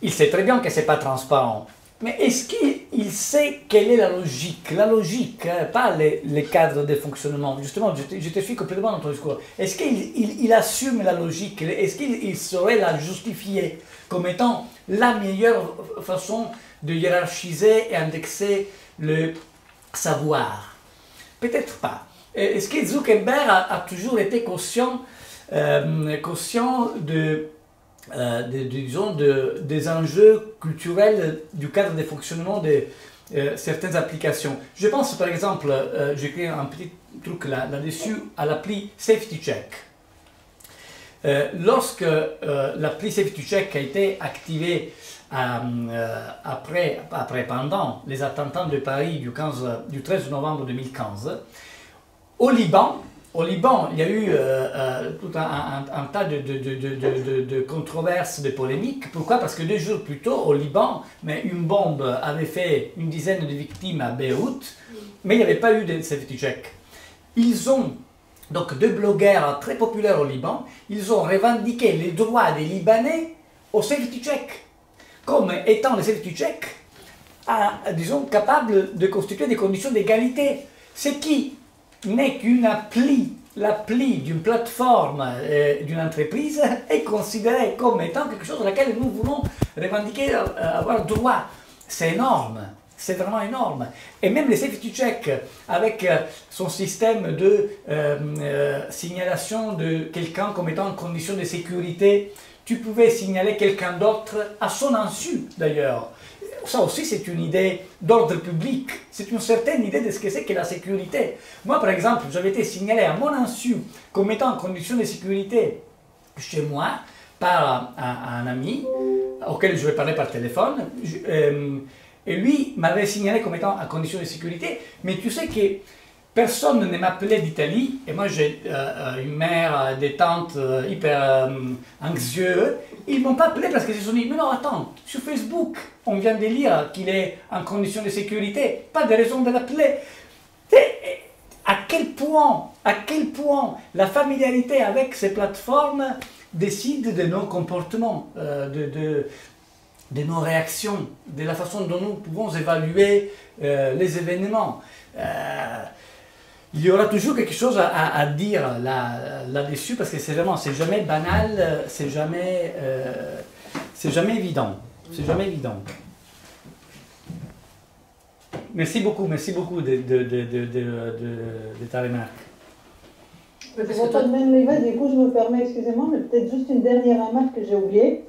Il sait très bien que ce n'est pas transparent. Mais est-ce qu'il sait quelle est la logique? La logique, pas les cadres de fonctionnement. Justement, je te suis complètement dans ton discours. Est-ce qu'il assume la logique? Est-ce qu'il saurait la justifier comme étant la meilleure façon de hiérarchiser et indexer le savoir? Peut-être pas. Est-ce que Zuckerberg a toujours été conscient disons, des enjeux culturels du cadre de fonctionnement de certaines applications? Je pense par exemple, j'ai créé un petit truc là-dessus, à l'appli Safety Check. Lorsque l'appli Safety Check a été activée pendant les attentats de Paris du 13 novembre 2015, au Liban, il y a eu tout un tas de controverses, de polémiques. Pourquoi? Parce que 2 jours plus tôt, au Liban, une bombe avait fait une dizaine de victimes à Beyrouth, mais il n'y avait pas eu de safety check. Ils ont, donc 2 blogueurs très populaires au Liban, ils ont revendiqué les droits des Libanais au safety check, comme étant le safety check, disons, capable de constituer des conditions d'égalité. Ce qui n'est qu'une l'appli d'une plateforme, d'une entreprise, est considérée comme étant quelque chose à laquelle nous voulons revendiquer avoir droit. C'est énorme, c'est vraiment énorme. Et même les safety check, avec son système de signalation de quelqu'un comme étant en condition de sécurité, tu pouvais signaler quelqu'un d'autre à son insu d'ailleurs. Ça aussi, c'est une idée d'ordre public, c'est une certaine idée de ce que c'est que la sécurité. Moi, par exemple, j'avais été signalé à mon insu comme étant en condition de sécurité chez moi par un ami auquel je vais parler par téléphone. Et lui m'avait signalé comme étant en condition de sécurité, mais tu sais que personne ne m'appelait d'Italie, et moi j'ai une mère, des tantes hyper anxieuses. Ils ne m'ont pas appelé parce qu'ils se sont dit, mais non, attends, sur Facebook, on vient de lire qu'il est en condition de sécurité, pas de raison de l'appeler. À quel point la familiarité avec ces plateformes décide de nos comportements, de nos réactions, de la façon dont nous pouvons évaluer les événements. Il y aura toujours quelque chose à dire là-dessus, parce que c'est jamais banal, c'est jamais évident. C'est jamais évident. Merci beaucoup de ta remarque. Pour pas de même les du coup, je me permets, excusez-moi, mais peut-être juste une dernière remarque que j'ai oubliée.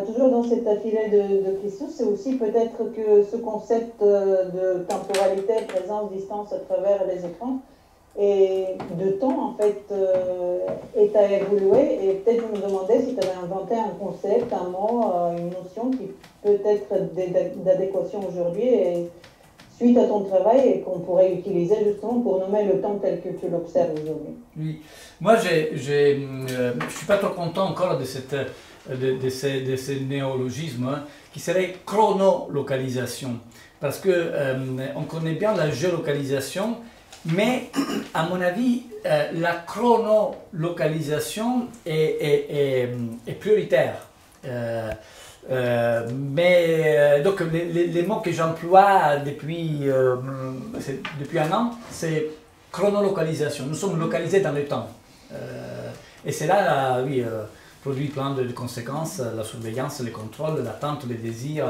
Toujours dans cette affilée de questions, c'est aussi peut-être que ce concept de temporalité, présence, distance à travers les écrans et de temps, en fait, est à évoluer. Et peut-être je me demandais si tu avais inventé un concept, un mot, une notion qui peut être d'adéquation aujourd'hui et suite à ton travail et qu'on pourrait utiliser justement pour nommer le temps tel que tu l'observes aujourd'hui. Oui, moi je suis pas trop content encore de ces néologismes qui serait chronolocalisation, parce que on connaît bien la géolocalisation, mais à mon avis la chronolocalisation est prioritaire. Donc les mots que j'emploie depuis un an, c'est chronolocalisation. Nous sommes localisés dans le temps. Et c'est là, oui, produit plein de conséquences, la surveillance, le contrôle, l'attente, le désir,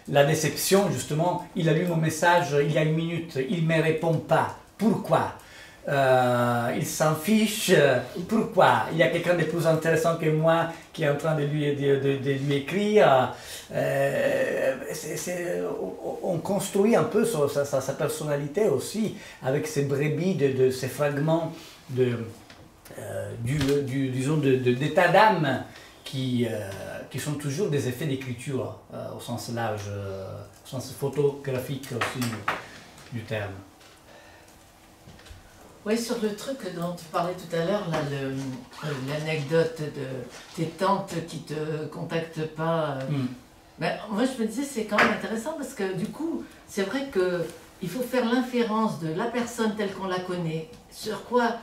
la déception, justement. Il a lu mon message il y a 1 minute, il ne me répond pas. Pourquoi? Il s'en fiche. Pourquoi? Il y a quelqu'un de plus intéressant que moi qui est en train de lui écrire. On construit un peu sa personnalité aussi avec ces brebis, ces fragments disons d'état d'âme qui sont toujours des effets d'écriture au sens large, au sens photographique aussi du terme. Oui, sur le truc dont tu parlais tout à l'heure, l'anecdote de tes tantes qui ne te contactent pas. Ben, moi, je me disais, c'est quand même intéressant parce que du coup, c'est vrai qu'il faut faire l'inférence de la personne telle qu'on la connaît, sur quoi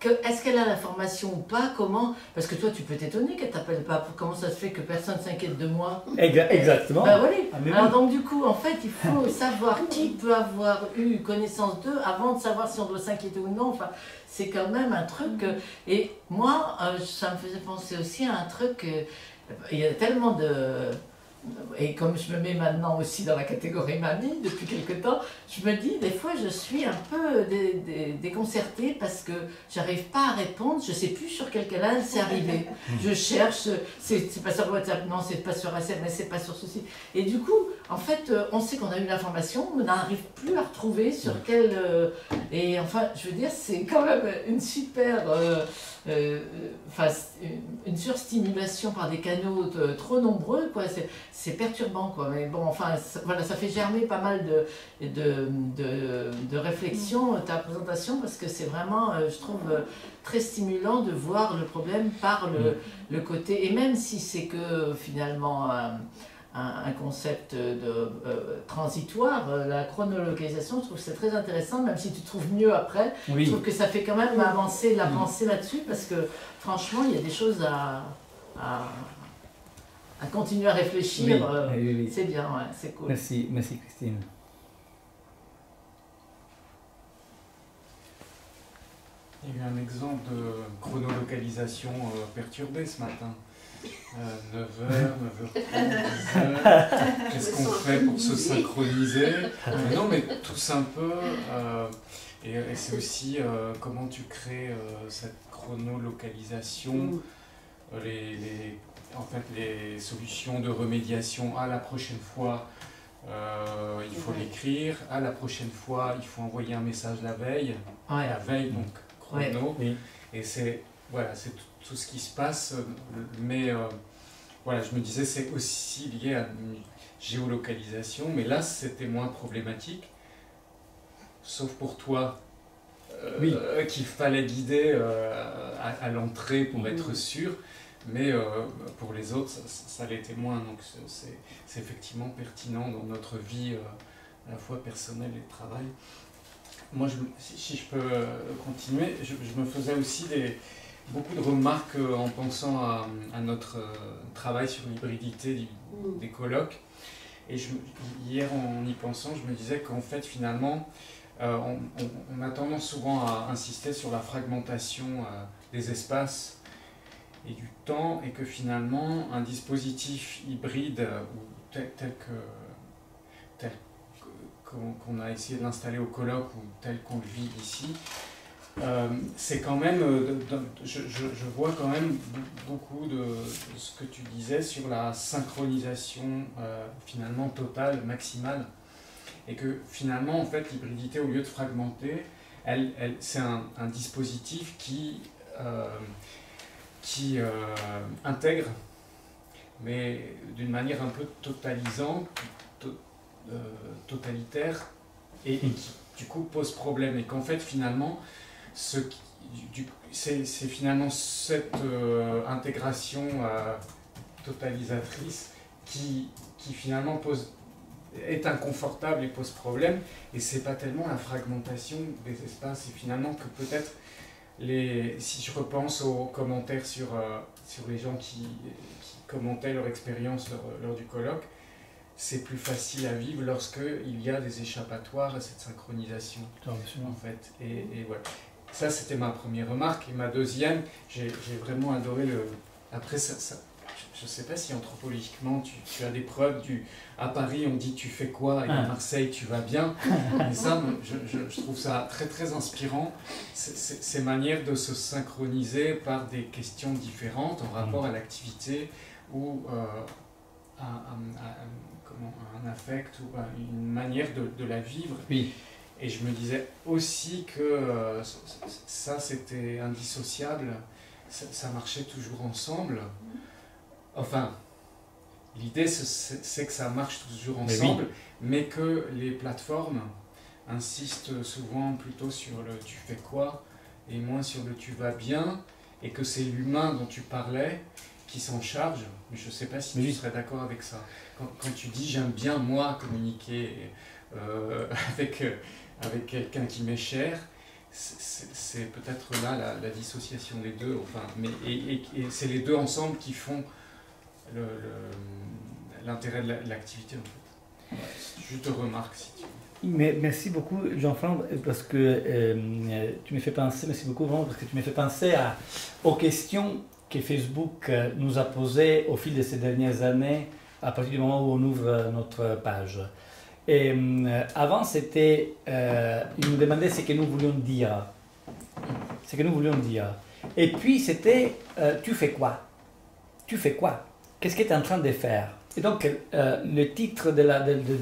est-ce qu'elle a l'information ou pas? Comment? Parce que toi, tu peux t'étonner qu'elle t'appelle pas. Comment ça se fait que personne s'inquiète de moi? Exactement. Ben oui. Ah, mais Alors oui. donc du coup, en fait, il faut savoir qui peut avoir eu connaissance d'eux avant de savoir si on doit s'inquiéter ou non. Enfin, c'est quand même un truc. Et moi, ça me faisait penser aussi à un truc. Il y a tellement de... Et comme je me mets maintenant aussi dans la catégorie mamie depuis quelque temps, je me dis, des fois, je suis un peu déconcertée parce que j'arrive pas à répondre, je sais plus sur quel canal c'est arrivé. Je cherche, c'est pas sur WhatsApp, non, c'est pas sur SMS, c'est pas sur ceci. Et du coup, en fait, on sait qu'on a eu l'information, mais on n'arrive plus à retrouver sur quel... et enfin, je veux dire, c'est quand même une super... une surstimulation par des canaux trop nombreux, quoi. C'est perturbant, quoi. Mais bon, enfin, voilà, ça fait germer pas mal de réflexions, ta présentation, parce que c'est vraiment, je trouve, très stimulant de voir le problème par le côté, et même si c'est que finalement un concept transitoire, la chronologisation, je trouve que c'est très intéressant, même si tu trouves mieux après. Oui. Je trouve que ça fait quand même avancer la pensée là-dessus, parce que franchement, il y a des choses à continuer à réfléchir. Oui. C'est bien, ouais, c'est cool. Merci Christine. Il y a eu un exemple de chronolocalisation perturbée ce matin. 9h, 9h30, 10h, qu'est-ce qu'on fait pour se synchroniser? Non, mais tous un peu. Et c'est aussi comment tu crées cette chronolocalisation, en fait, les solutions de remédiation. À la prochaine fois, il faut l'écrire. À la prochaine fois, il faut envoyer un message la veille. Ouais. La veille, donc chrono. Oui. Et c'est voilà, c'est tout ce qui se passe. Mais voilà, je me disais, c'est aussi lié à une géolocalisation. Mais là, c'était moins problématique. Sauf pour toi, qu'il fallait guider à l'entrée pour être sûr. Mais pour les autres, ça l'était moins. Donc c'est effectivement pertinent dans notre vie à la fois personnelle et de travail. Moi, si je peux continuer, je me faisais aussi beaucoup de remarques en pensant à notre travail sur l'hybridité des colloques. Et hier, en y pensant, je me disais qu'en fait, finalement, on a tendance souvent à insister sur la fragmentation des espaces et du temps, et que finalement un dispositif hybride tel qu'on a essayé de l'installer au colloque ou tel qu'on le vit ici, c'est quand même, je vois quand même beaucoup de ce que tu disais sur la synchronisation finalement totale, maximale, et que finalement en fait l'hybridité, au lieu de fragmenter, c'est un dispositif qui intègre, mais d'une manière un peu totalisante, totalitaire, et qui du coup pose problème, et qu'en fait finalement c'est finalement cette intégration totalisatrice qui finalement est inconfortable et pose problème, et c'est pas tellement la fragmentation des espaces, et finalement que peut-être si je repense aux commentaires sur les gens qui commentaient leur expérience lors du colloque, c'est plus facile à vivre lorsqu'il y a des échappatoires à cette synchronisation, en fait. Et voilà. Ça, c'était ma première remarque. Et ma deuxième, j'ai vraiment adoré Après, je ne sais pas si anthropologiquement tu as des preuves à Paris on dit tu fais quoi, et à Marseille tu vas bien. Et ça, je trouve ça très très inspirant, ces manières de se synchroniser par des questions différentes en rapport à l'activité ou un affect ou une manière de la vivre. Oui. Et je me disais aussi que ça c'était indissociable, ça marchait toujours ensemble. Enfin, l'idée c'est que ça marche toujours ensemble, mais que les plateformes insistent souvent plutôt sur le tu fais quoi et moins sur le tu vas bien, et que c'est l'humain dont tu parlais qui s'en charge. Mais je ne sais pas si tu serais d'accord avec ça. Quand tu dis j'aime bien moi communiquer avec quelqu'un qui m'est cher, c'est peut-être là la dissociation des deux, enfin, et c'est les deux ensemble qui font l'intérêt de l'activité en fait. Je te remarque si tu veux. Mais merci beaucoup Jean-Franck, parce que tu me fais penser, merci beaucoup vraiment, parce que tu me fais penser aux questions que Facebook nous a posées au fil de ces dernières années, à partir du moment où on ouvre notre page. Et avant, c'était, ils nous demandaient ce que nous voulions dire. Ce que nous voulions dire. Et puis, c'était, tu fais quoi? Tu fais quoi? Qu'est-ce que tu es en train de faire? Et donc, le titre de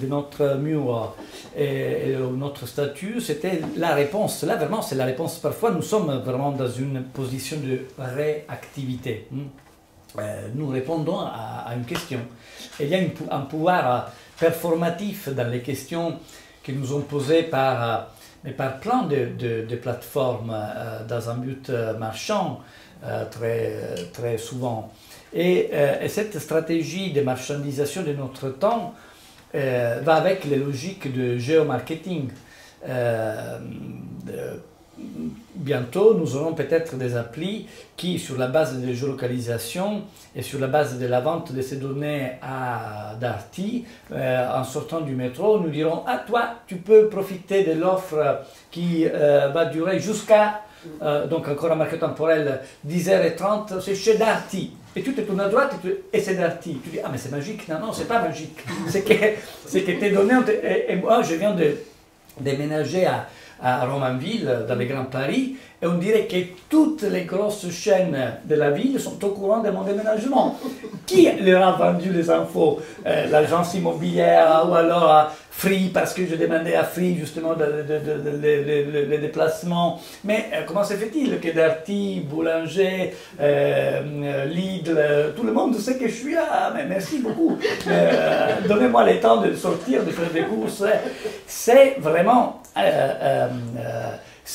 notre mur et notre statut, c'était la réponse. Là, vraiment, c'est la réponse. Parfois, nous sommes vraiment dans une position de réactivité. Nous répondons à une question. Et il y a un pouvoir performatif dans les questions qui nous ont posées par plein de plateformes dans un but marchand très souvent. Et cette stratégie de marchandisation de notre temps va avec les logiques de géomarketing. Bientôt, nous aurons peut-être des applis qui, sur la base de géolocalisation et sur la base de la vente de ces données à Darty, en sortant du métro, nous dirons « Ah, toi, tu peux profiter de l'offre qui va durer jusqu'à, donc encore un marqueur temporel, 10h30, c'est chez Darty. » Et tu te tournes à droite et c'est Darty. Tu dis « Ah, mais c'est magique. » Non, non, c'est pas magique. C'est que tes données... Et moi, je viens de déménager à Romainville, dans les Grands Paris, et on dirait que toutes les grosses chaînes de la ville sont au courant de mon déménagement. Qui leur a vendu les infos? L'agence immobilière ou alors Free, parce que je demandais à Free justement les déplacements. Mais comment se fait-il que Darty, Boulanger, Lidl, tout le monde sait que je suis là? Mais merci beaucoup. Donnez-moi le temps de sortir, de faire des courses. C'est vraiment...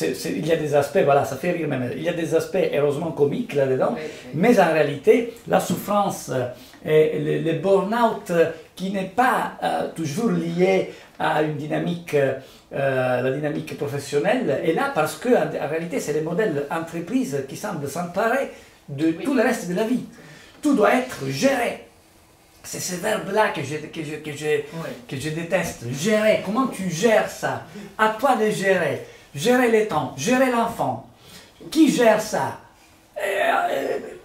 il y a des aspects, voilà, ça fait rire même, il y a des aspects heureusement comiques là-dedans, mais en réalité, la souffrance et le burn-out qui n'est pas toujours lié à une dynamique, la dynamique professionnelle, est là parce que en réalité, c'est les modèles entreprises qui semblent s'emparer de tout le reste de la vie. Tout doit être géré. C'est ce verbe-là que je déteste. Gérer. Comment tu gères ça? À toi de gérer. Gérer les temps. Gérer l'enfant. Qui gère ça?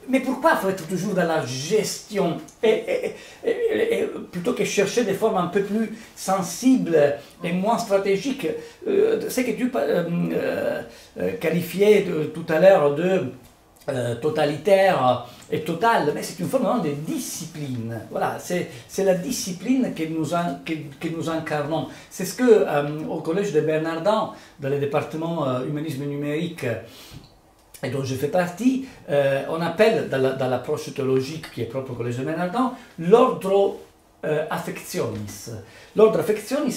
Mais pourquoi il faut être toujours dans la gestion plutôt que chercher des formes un peu plus sensibles et moins stratégiques? C'est que tu qualifiais tout à l'heure de totalitaire et total, mais c'est une forme de discipline. Voilà, c'est la discipline que nous incarnons. C'est ce que au collège de Bernardin, dans le département humanisme numérique, et dont je fais partie, on appelle dans l'approche théologique qui est propre au collège de Bernardin l'ordre affectionis. L'ordre affectionis,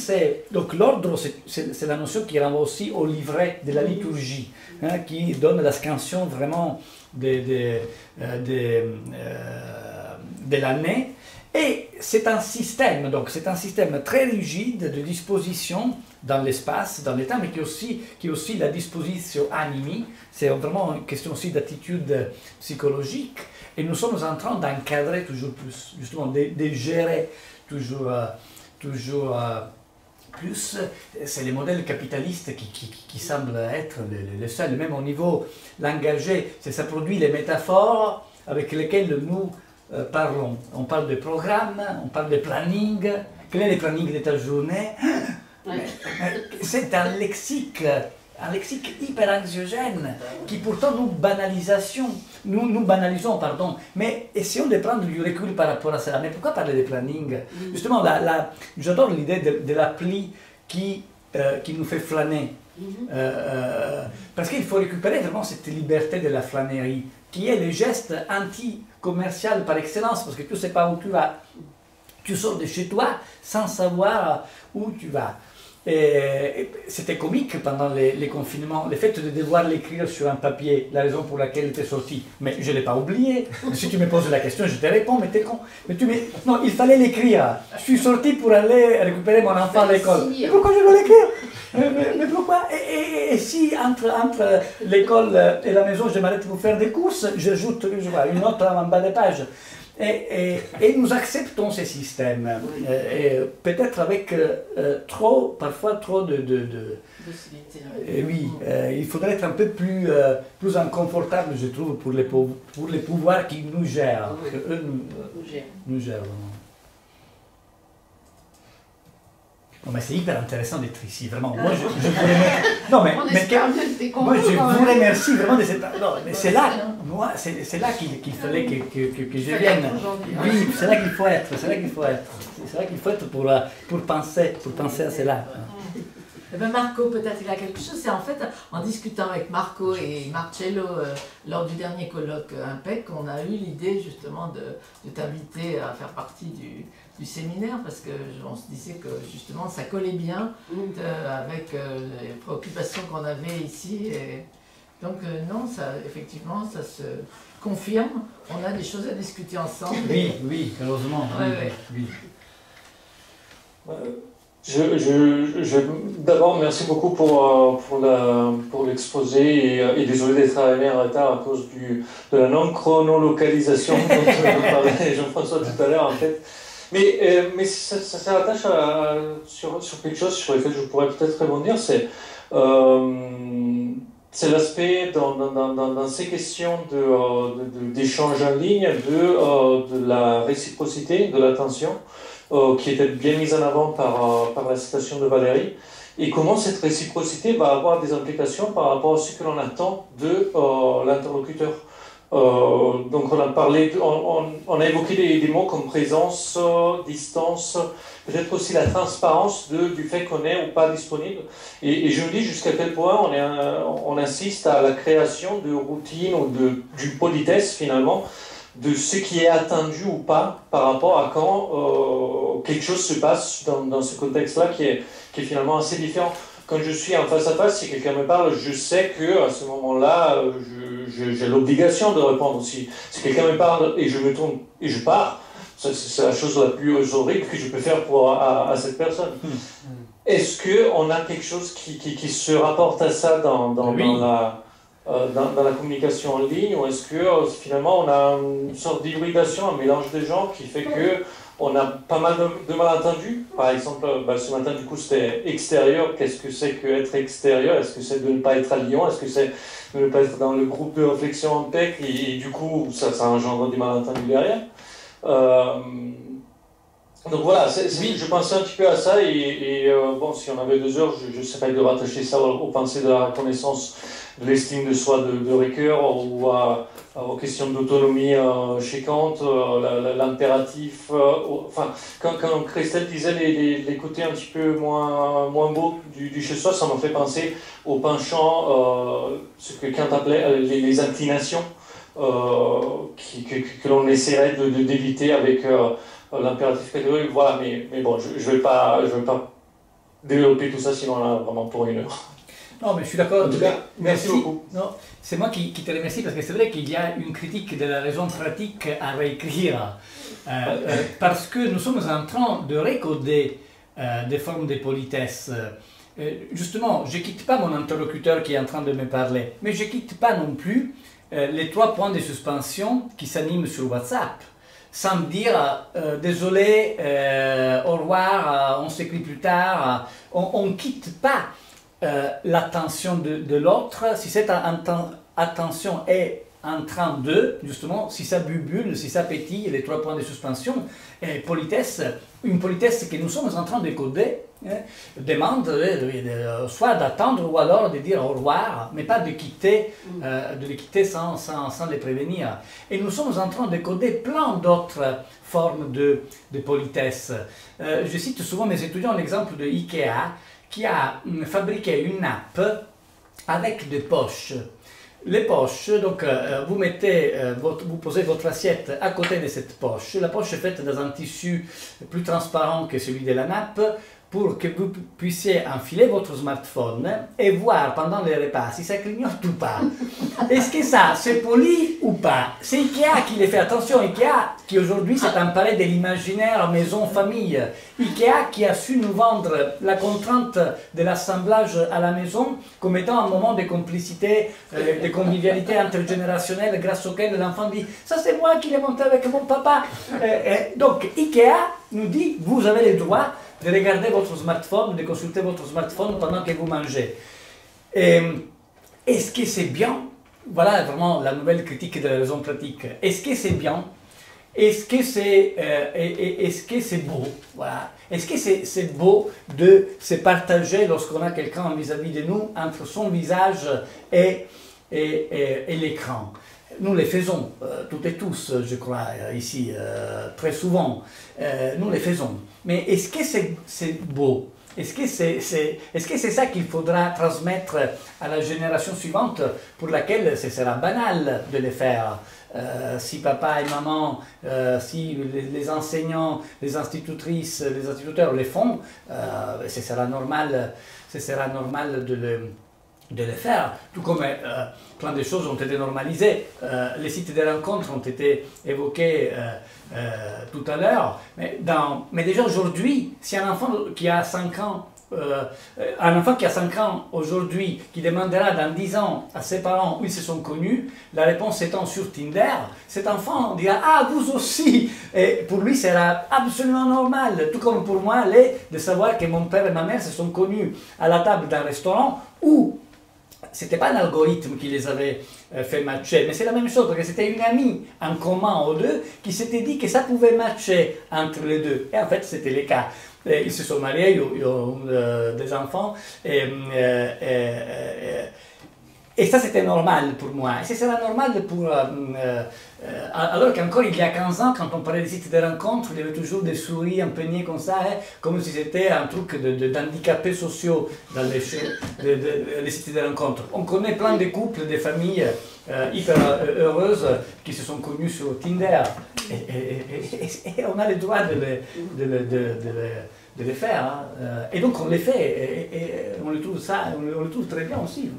donc l'ordre, c'est la notion qui renvoie aussi au livret de la liturgie, hein, qui donne la scansion vraiment de l'année. Et c'est un système, donc c'est un système très rigide de disposition dans l'espace, dans le temps, mais qui est aussi la disposition animi. C'est vraiment une question aussi d'attitude psychologique. Et nous sommes en train d'encadrer toujours plus, justement, de gérer toujours plus. C'est les modèles capitalistes qui semblent être le seul, même au niveau langagé. Ça produit les métaphores avec lesquelles nous parlons. On parle de programme, on parle de planning. Quel est le planning de ta journée? C'est un lexique hyper anxiogène qui pourtant nous banalisons, pardon. Mais essayons de prendre du recul par rapport à cela. Mais pourquoi parler de planning? Justement, j'adore l'idée de l'appli qui nous fait flâner. Parce qu'il faut récupérer vraiment cette liberté de la flânerie, qui est le geste anti-commercial par excellence, parce que tu ne sais pas où tu vas. Tu sors de chez toi sans savoir où tu vas. C'était comique pendant les confinements, le fait de devoir l'écrire sur un papier, la raison pour laquelle tu es sorti. Mais je ne l'ai pas oublié. Si tu me poses la question, je te réponds, mais t'es con. Non, il fallait l'écrire. Je suis sorti pour aller récupérer mon enfant à l'école. Mais pourquoi je dois l'écrire? Mais pourquoi? Et si entre l'école et la maison, je m'arrête pour faire des courses, j'ajoute une note en bas de page. Et nous acceptons ces systèmes, peut-être avec parfois trop de oui, il faudrait être un peu plus inconfortable, je trouve, pour les pouvoirs qui nous gèrent, que eux nous gèrent vraiment. Non, mais c'est hyper intéressant d'être ici, vraiment. Moi, je vous remercie. Non, mais moi, je vous remercie vraiment de cette. Non, mais c'est là, moi, c'est là qu'il fallait que je vienne. Oui, c'est là qu'il faut être. C'est là qu'il faut être. C'est là qu'il faut être pour penser à cela. Eh ben Marco, peut-être il a quelque chose. C'est en fait en discutant avec Marco et Marcello lors du dernier colloque IMPEC qu'on a eu l'idée justement de t'inviter à faire partie du séminaire parce qu'on se disait que justement ça collait bien avec les préoccupations qu'on avait ici. Et donc non, ça, effectivement, ça se confirme. On a des choses à discuter ensemble. Oui, heureusement. Oui. D'abord, merci beaucoup pour l'exposé et désolé d'être arrivé en retard à cause de la non-chronolocalisation dont parlait Jean-François tout à l'heure en fait. Mais ça se rattache sur quelque chose sur lequel je pourrais peut-être rebondir, c'est l'aspect dans ces questions d'échange en ligne de la réciprocité, de l'attention. Qui était bien mise en avant par la citation de Valérie, et comment cette réciprocité va avoir des implications par rapport à ce que l'on attend de l'interlocuteur. Donc on a parlé, on a évoqué des mots comme présence, distance, peut-être aussi la transparence du fait qu'on est ou pas disponible. Et je me dis jusqu'à quel point on insiste à la création de routines ou d'une politesse finalement, de ce qui est attendu ou pas par rapport à quand quelque chose se passe dans ce contexte-là qui est finalement assez différent. Quand je suis en face à face, si quelqu'un me parle, je sais qu'à ce moment-là, j'ai l'obligation de répondre. Si quelqu'un me parle et je me tourne et je pars, c'est la chose la plus horrible que je peux faire à cette personne. Est-ce qu'on a quelque chose qui se rapporte à ça dans la communication en ligne, ou est-ce que finalement on a une sorte d'hybridation, un mélange de genres qui fait que on a pas mal de malentendus? Par exemple, ce matin du coup c'était extérieur. Qu'est-ce que c'est que être extérieur? Est-ce que c'est de ne pas être à Lyon? Est-ce que c'est de ne pas être dans le groupe de réflexion en PEC et du coup ça engendre des malentendus derrière? Donc voilà, je pensais un petit peu à ça et bon, si on avait 2 heures, j'essaierais de rattacher ça aux pensées de la reconnaissance, de l'estime de soi de Ricoeur ou aux questions d'autonomie chez Kant, l'impératif. Enfin, quand Christelle disait les côtés un petit peu moins beaux du chez soi, ça m'a fait penser au penchant, ce que Kant appelait les inclinations, que l'on essaierait d'éviter avec l'impératif catégorique. Voilà, mais bon, je vais pas développer tout ça, sinon on a vraiment pour 1 heure. Non, mais je suis d'accord. En tout cas, merci beaucoup. Non, c'est moi qui te remercie parce que c'est vrai qu'il y a une critique de la raison pratique à réécrire. Parce que nous sommes en train de recoder des formes de politesse. Justement, je ne quitte pas mon interlocuteur qui est en train de me parler, mais je ne quitte pas non plus les 3 points de suspension qui s'animent sur WhatsApp. Sans me dire désolé, au revoir, on s'écrit plus tard. On ne quitte pas l'attention de l'autre. Si cette attention est en train de, justement, si ça bubule, si ça pétille, les 3 points de suspension, politesse, une politesse que nous sommes en train de coder, demande soit d'attendre ou alors de dire au revoir, mais pas de les quitter sans les prévenir. Et nous sommes en train de coder plein d'autres formes de politesse. Je cite souvent mes étudiants l'exemple de Ikea, qui a fabriqué une nappe avec des poches. Les poches, donc vous posez votre assiette à côté de cette poche. La poche est faite dans un tissu plus transparent que celui de la nappe. pour que vous puissiez enfiler votre smartphone et voir pendant les repas si ça clignote ou pas. Est-ce que ça, c'est poli ou pas? C'est Ikea qui les fait. Attention, Ikea, qui aujourd'hui s'est emparé de l'imaginaire maison-famille. Ikea qui a su nous vendre la contrainte de l'assemblage à la maison comme étant un moment de complicité, de convivialité intergénérationnelle grâce auquel l'enfant dit « ça c'est moi qui l'ai monté avec mon papa ». Donc Ikea nous dit « vous avez le droit de regarder votre smartphone, de consulter votre smartphone pendant que vous mangez ». Est-ce que c'est bien? Voilà vraiment la nouvelle critique de la raison pratique. Est-ce que c'est bien? Est-ce que c'est beau? Voilà. Est-ce que c'est beau de se partager lorsqu'on a quelqu'un vis-à-vis de nous entre son visage et l'écran? Nous les faisons, toutes et tous, je crois, ici, très souvent. Nous les faisons. Mais est-ce que c'est beau? Est-ce que c'est ça qu'il faudra transmettre à la génération suivante pour laquelle ce sera banal de le faire? Si papa et maman, si les enseignants, les institutrices, les instituteurs le font, ce sera normal de le faire, tout comme plein de choses ont été normalisées. Les sites de rencontres ont été évoqués tout à l'heure, mais déjà aujourd'hui, si un enfant qui a 5 ans, aujourd'hui, qui demandera dans 10 ans à ses parents où ils se sont connus, la réponse étant sur Tinder, cet enfant dira « Ah, vous aussi !» Et pour lui, c'est absolument normal, tout comme pour moi, de savoir que mon père et ma mère se sont connus à la table d'un restaurant où c'était pas un algorithme qui les avait fait matcher, mais c'est la même chose, parce que c'était une amie en commun aux deux qui s'était dit que ça pouvait matcher entre les deux. Et en fait, c'était le cas. Et ils se sont mariés, ils ont des enfants, et ça c'était normal pour moi. Et ce sera normal pour... alors qu'encore il y a 15 ans, quand on parlait des sites de rencontres, il y avait toujours des souris imprimées comme ça, comme si c'était un truc d'handicapés sociaux dans les sites de rencontres. On connaît plein de couples, de familles hyper heureuses qui se sont connus sur Tinder. Et on a le droit de les faire. Hein. Et donc on les fait, et on le trouve très bien aussi.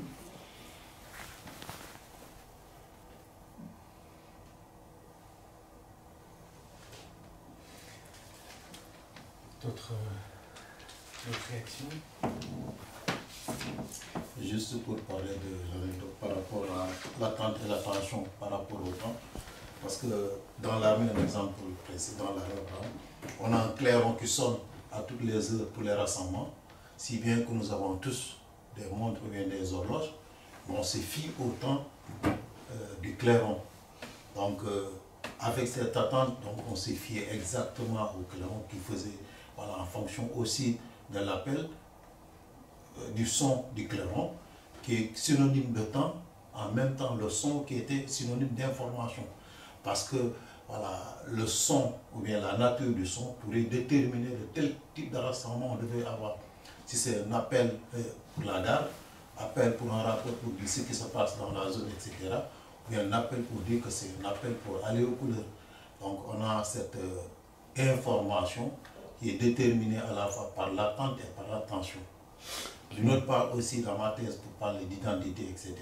D'autres réactions? Juste pour parler par rapport à l'attente et l'attention par rapport au temps, parce que dans l'armée, un exemple précédent, on a un clairon qui sonne à toutes les heures pour les rassemblements, si bien que nous avons tous des montres ou bien des horloges, mais on se fie au temps du clairon. Donc, avec cette attente, donc, on s'est fié exactement au clairon qui faisait, voilà, en fonction aussi de l'appel, du son du clairon, qui est synonyme de temps, en même temps le son qui était synonyme d'information. Parce que voilà, le son, ou bien la nature du son, pourrait déterminer de quel type de rassemblement on devait avoir. Si c'est un appel pour la gare, appel pour un rapport pour dire ce qui se passe dans la zone, etc. Ou bien un appel pour dire que c'est un appel pour aller aux couleurs. Donc on a cette information qui est déterminée à la fois par l'attente et par l'attention. D'une autre part aussi, dans ma thèse, pour parler d'identité, etc.,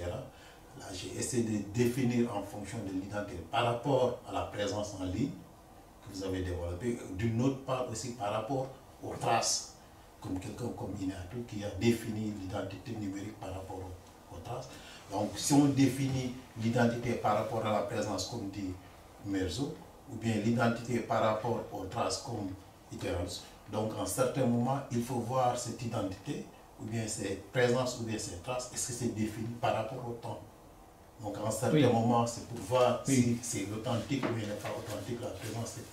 là j'ai essayé de définir en fonction de l'identité par rapport à la présence en ligne que vous avez développée, d'une autre part aussi par rapport aux traces, comme quelqu'un comme Inatou qui a défini l'identité numérique par rapport aux traces. Donc si on définit l'identité par rapport à la présence, comme dit Merzo, ou bien l'identité par rapport aux traces comme Iterance, donc en certains moments, il faut voir cette identité, ou bien ces présences, ou bien ces traces, est-ce que c'est défini par rapport au temps? Donc en certains moments, c'est pour voir si c'est authentique ou bien n'est pas authentique, la présence, etc.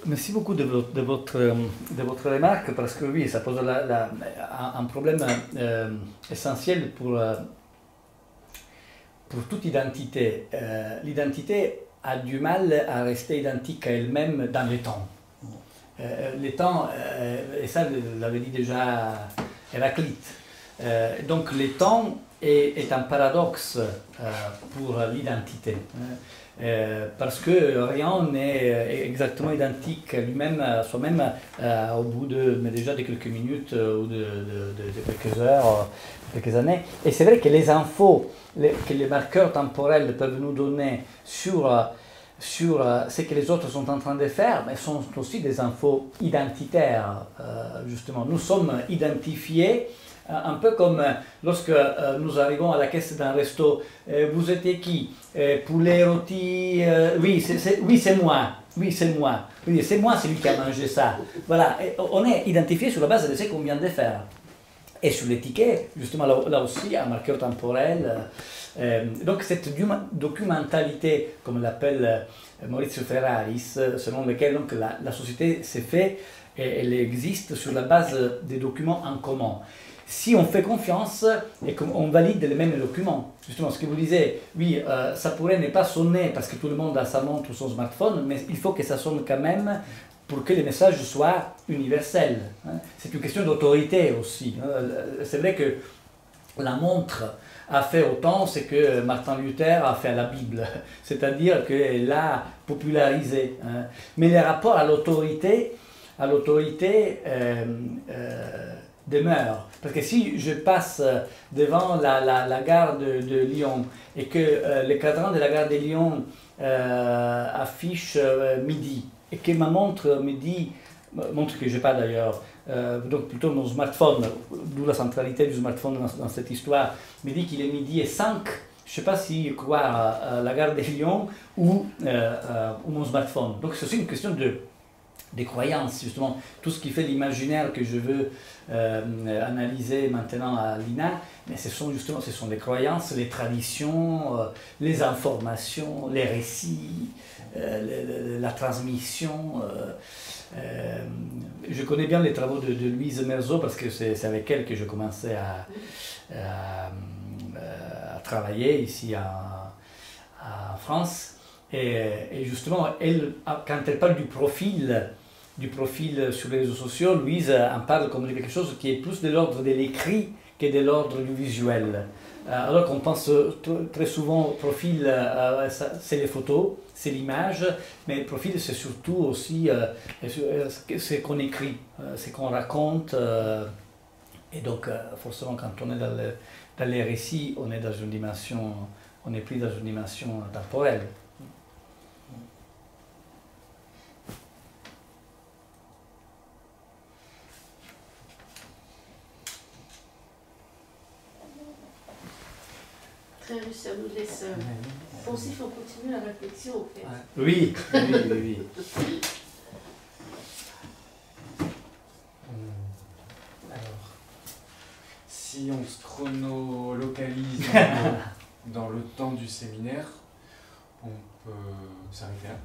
Merci beaucoup de votre remarque, parce que oui, ça pose un problème essentiel pour toute identité. L'identité a du mal à rester identique à elle-même dans le temps. Le temps, et ça l'avait dit déjà Héraclite, Donc le temps est un paradoxe pour l'identité. Parce que rien n'est exactement identique lui-même, à soi-même, au bout mais déjà de quelques minutes ou de quelques heures, quelques années. Et c'est vrai que les infos que les marqueurs temporels peuvent nous donner sur ce que les autres sont en train de faire, mais sont aussi des infos identitaires, justement. Nous sommes identifiés un peu comme lorsque nous arrivons à la caisse d'un resto. Vous êtes qui? Poulet, rôti, oui, c'est moi. Oui, c'est moi. Oui, c'est moi celui qui a mangé ça. Voilà, et on est identifié sur la base de ce qu'on vient de faire. Et sur l'étiquette, justement, là aussi, un marqueur temporel. Donc cette documentalité, comme l'appelle Maurizio Ferraris, selon laquelle donc, la société s'est faite, et elle existe sur la base des documents en commun. Si on fait confiance et qu'on valide les mêmes documents, justement ce que vous disiez, oui, ça pourrait ne pas sonner parce que tout le monde a sa montre ou son smartphone, mais il faut que ça sonne quand même pour que les messages soient universels. C'est une question d'autorité aussi. C'est vrai que la montre a fait autant ce que Martin Luther a fait à la Bible, c'est-à-dire qu'elle l'a popularisé. Mais les rapports à l'autorité demeure. Parce que si je passe devant la gare de Lyon et que le cadran de la gare de Lyon affiche midi et que ma montre me dit, montre que je n'ai pas d'ailleurs, donc plutôt mon smartphone, d'où la centralité du smartphone dans cette histoire, me dit qu'il est midi et 5, je ne sais pas si croire à la gare de Lyon ou mon smartphone. Donc c'est aussi une question des croyances, justement, tout ce qui fait l'imaginaire que je veux analyser maintenant à l'INA, mais ce sont les croyances, les traditions, les informations, les récits, la transmission. Je connais bien les travaux de Louise Meursault parce que c'est avec elle que je commençais à travailler ici en France. Et justement, quand elle parle du profil sur les réseaux sociaux, Louise en parle comme de quelque chose qui est plus de l'ordre de l'écrit que de l'ordre du visuel. Alors qu'on pense très souvent au profil, c'est les photos, c'est l'image, mais le profil c'est surtout aussi ce qu'on écrit, ce qu'on raconte. Et donc forcément quand on est dans les récits, on est pris dans une dimension temporelle. Très riche, ça nous laisse pensif, on continue la réflexion en fait. Oui, oui. Alors, si on se chronolocalise dans le temps du séminaire, on peut s'arrêter là.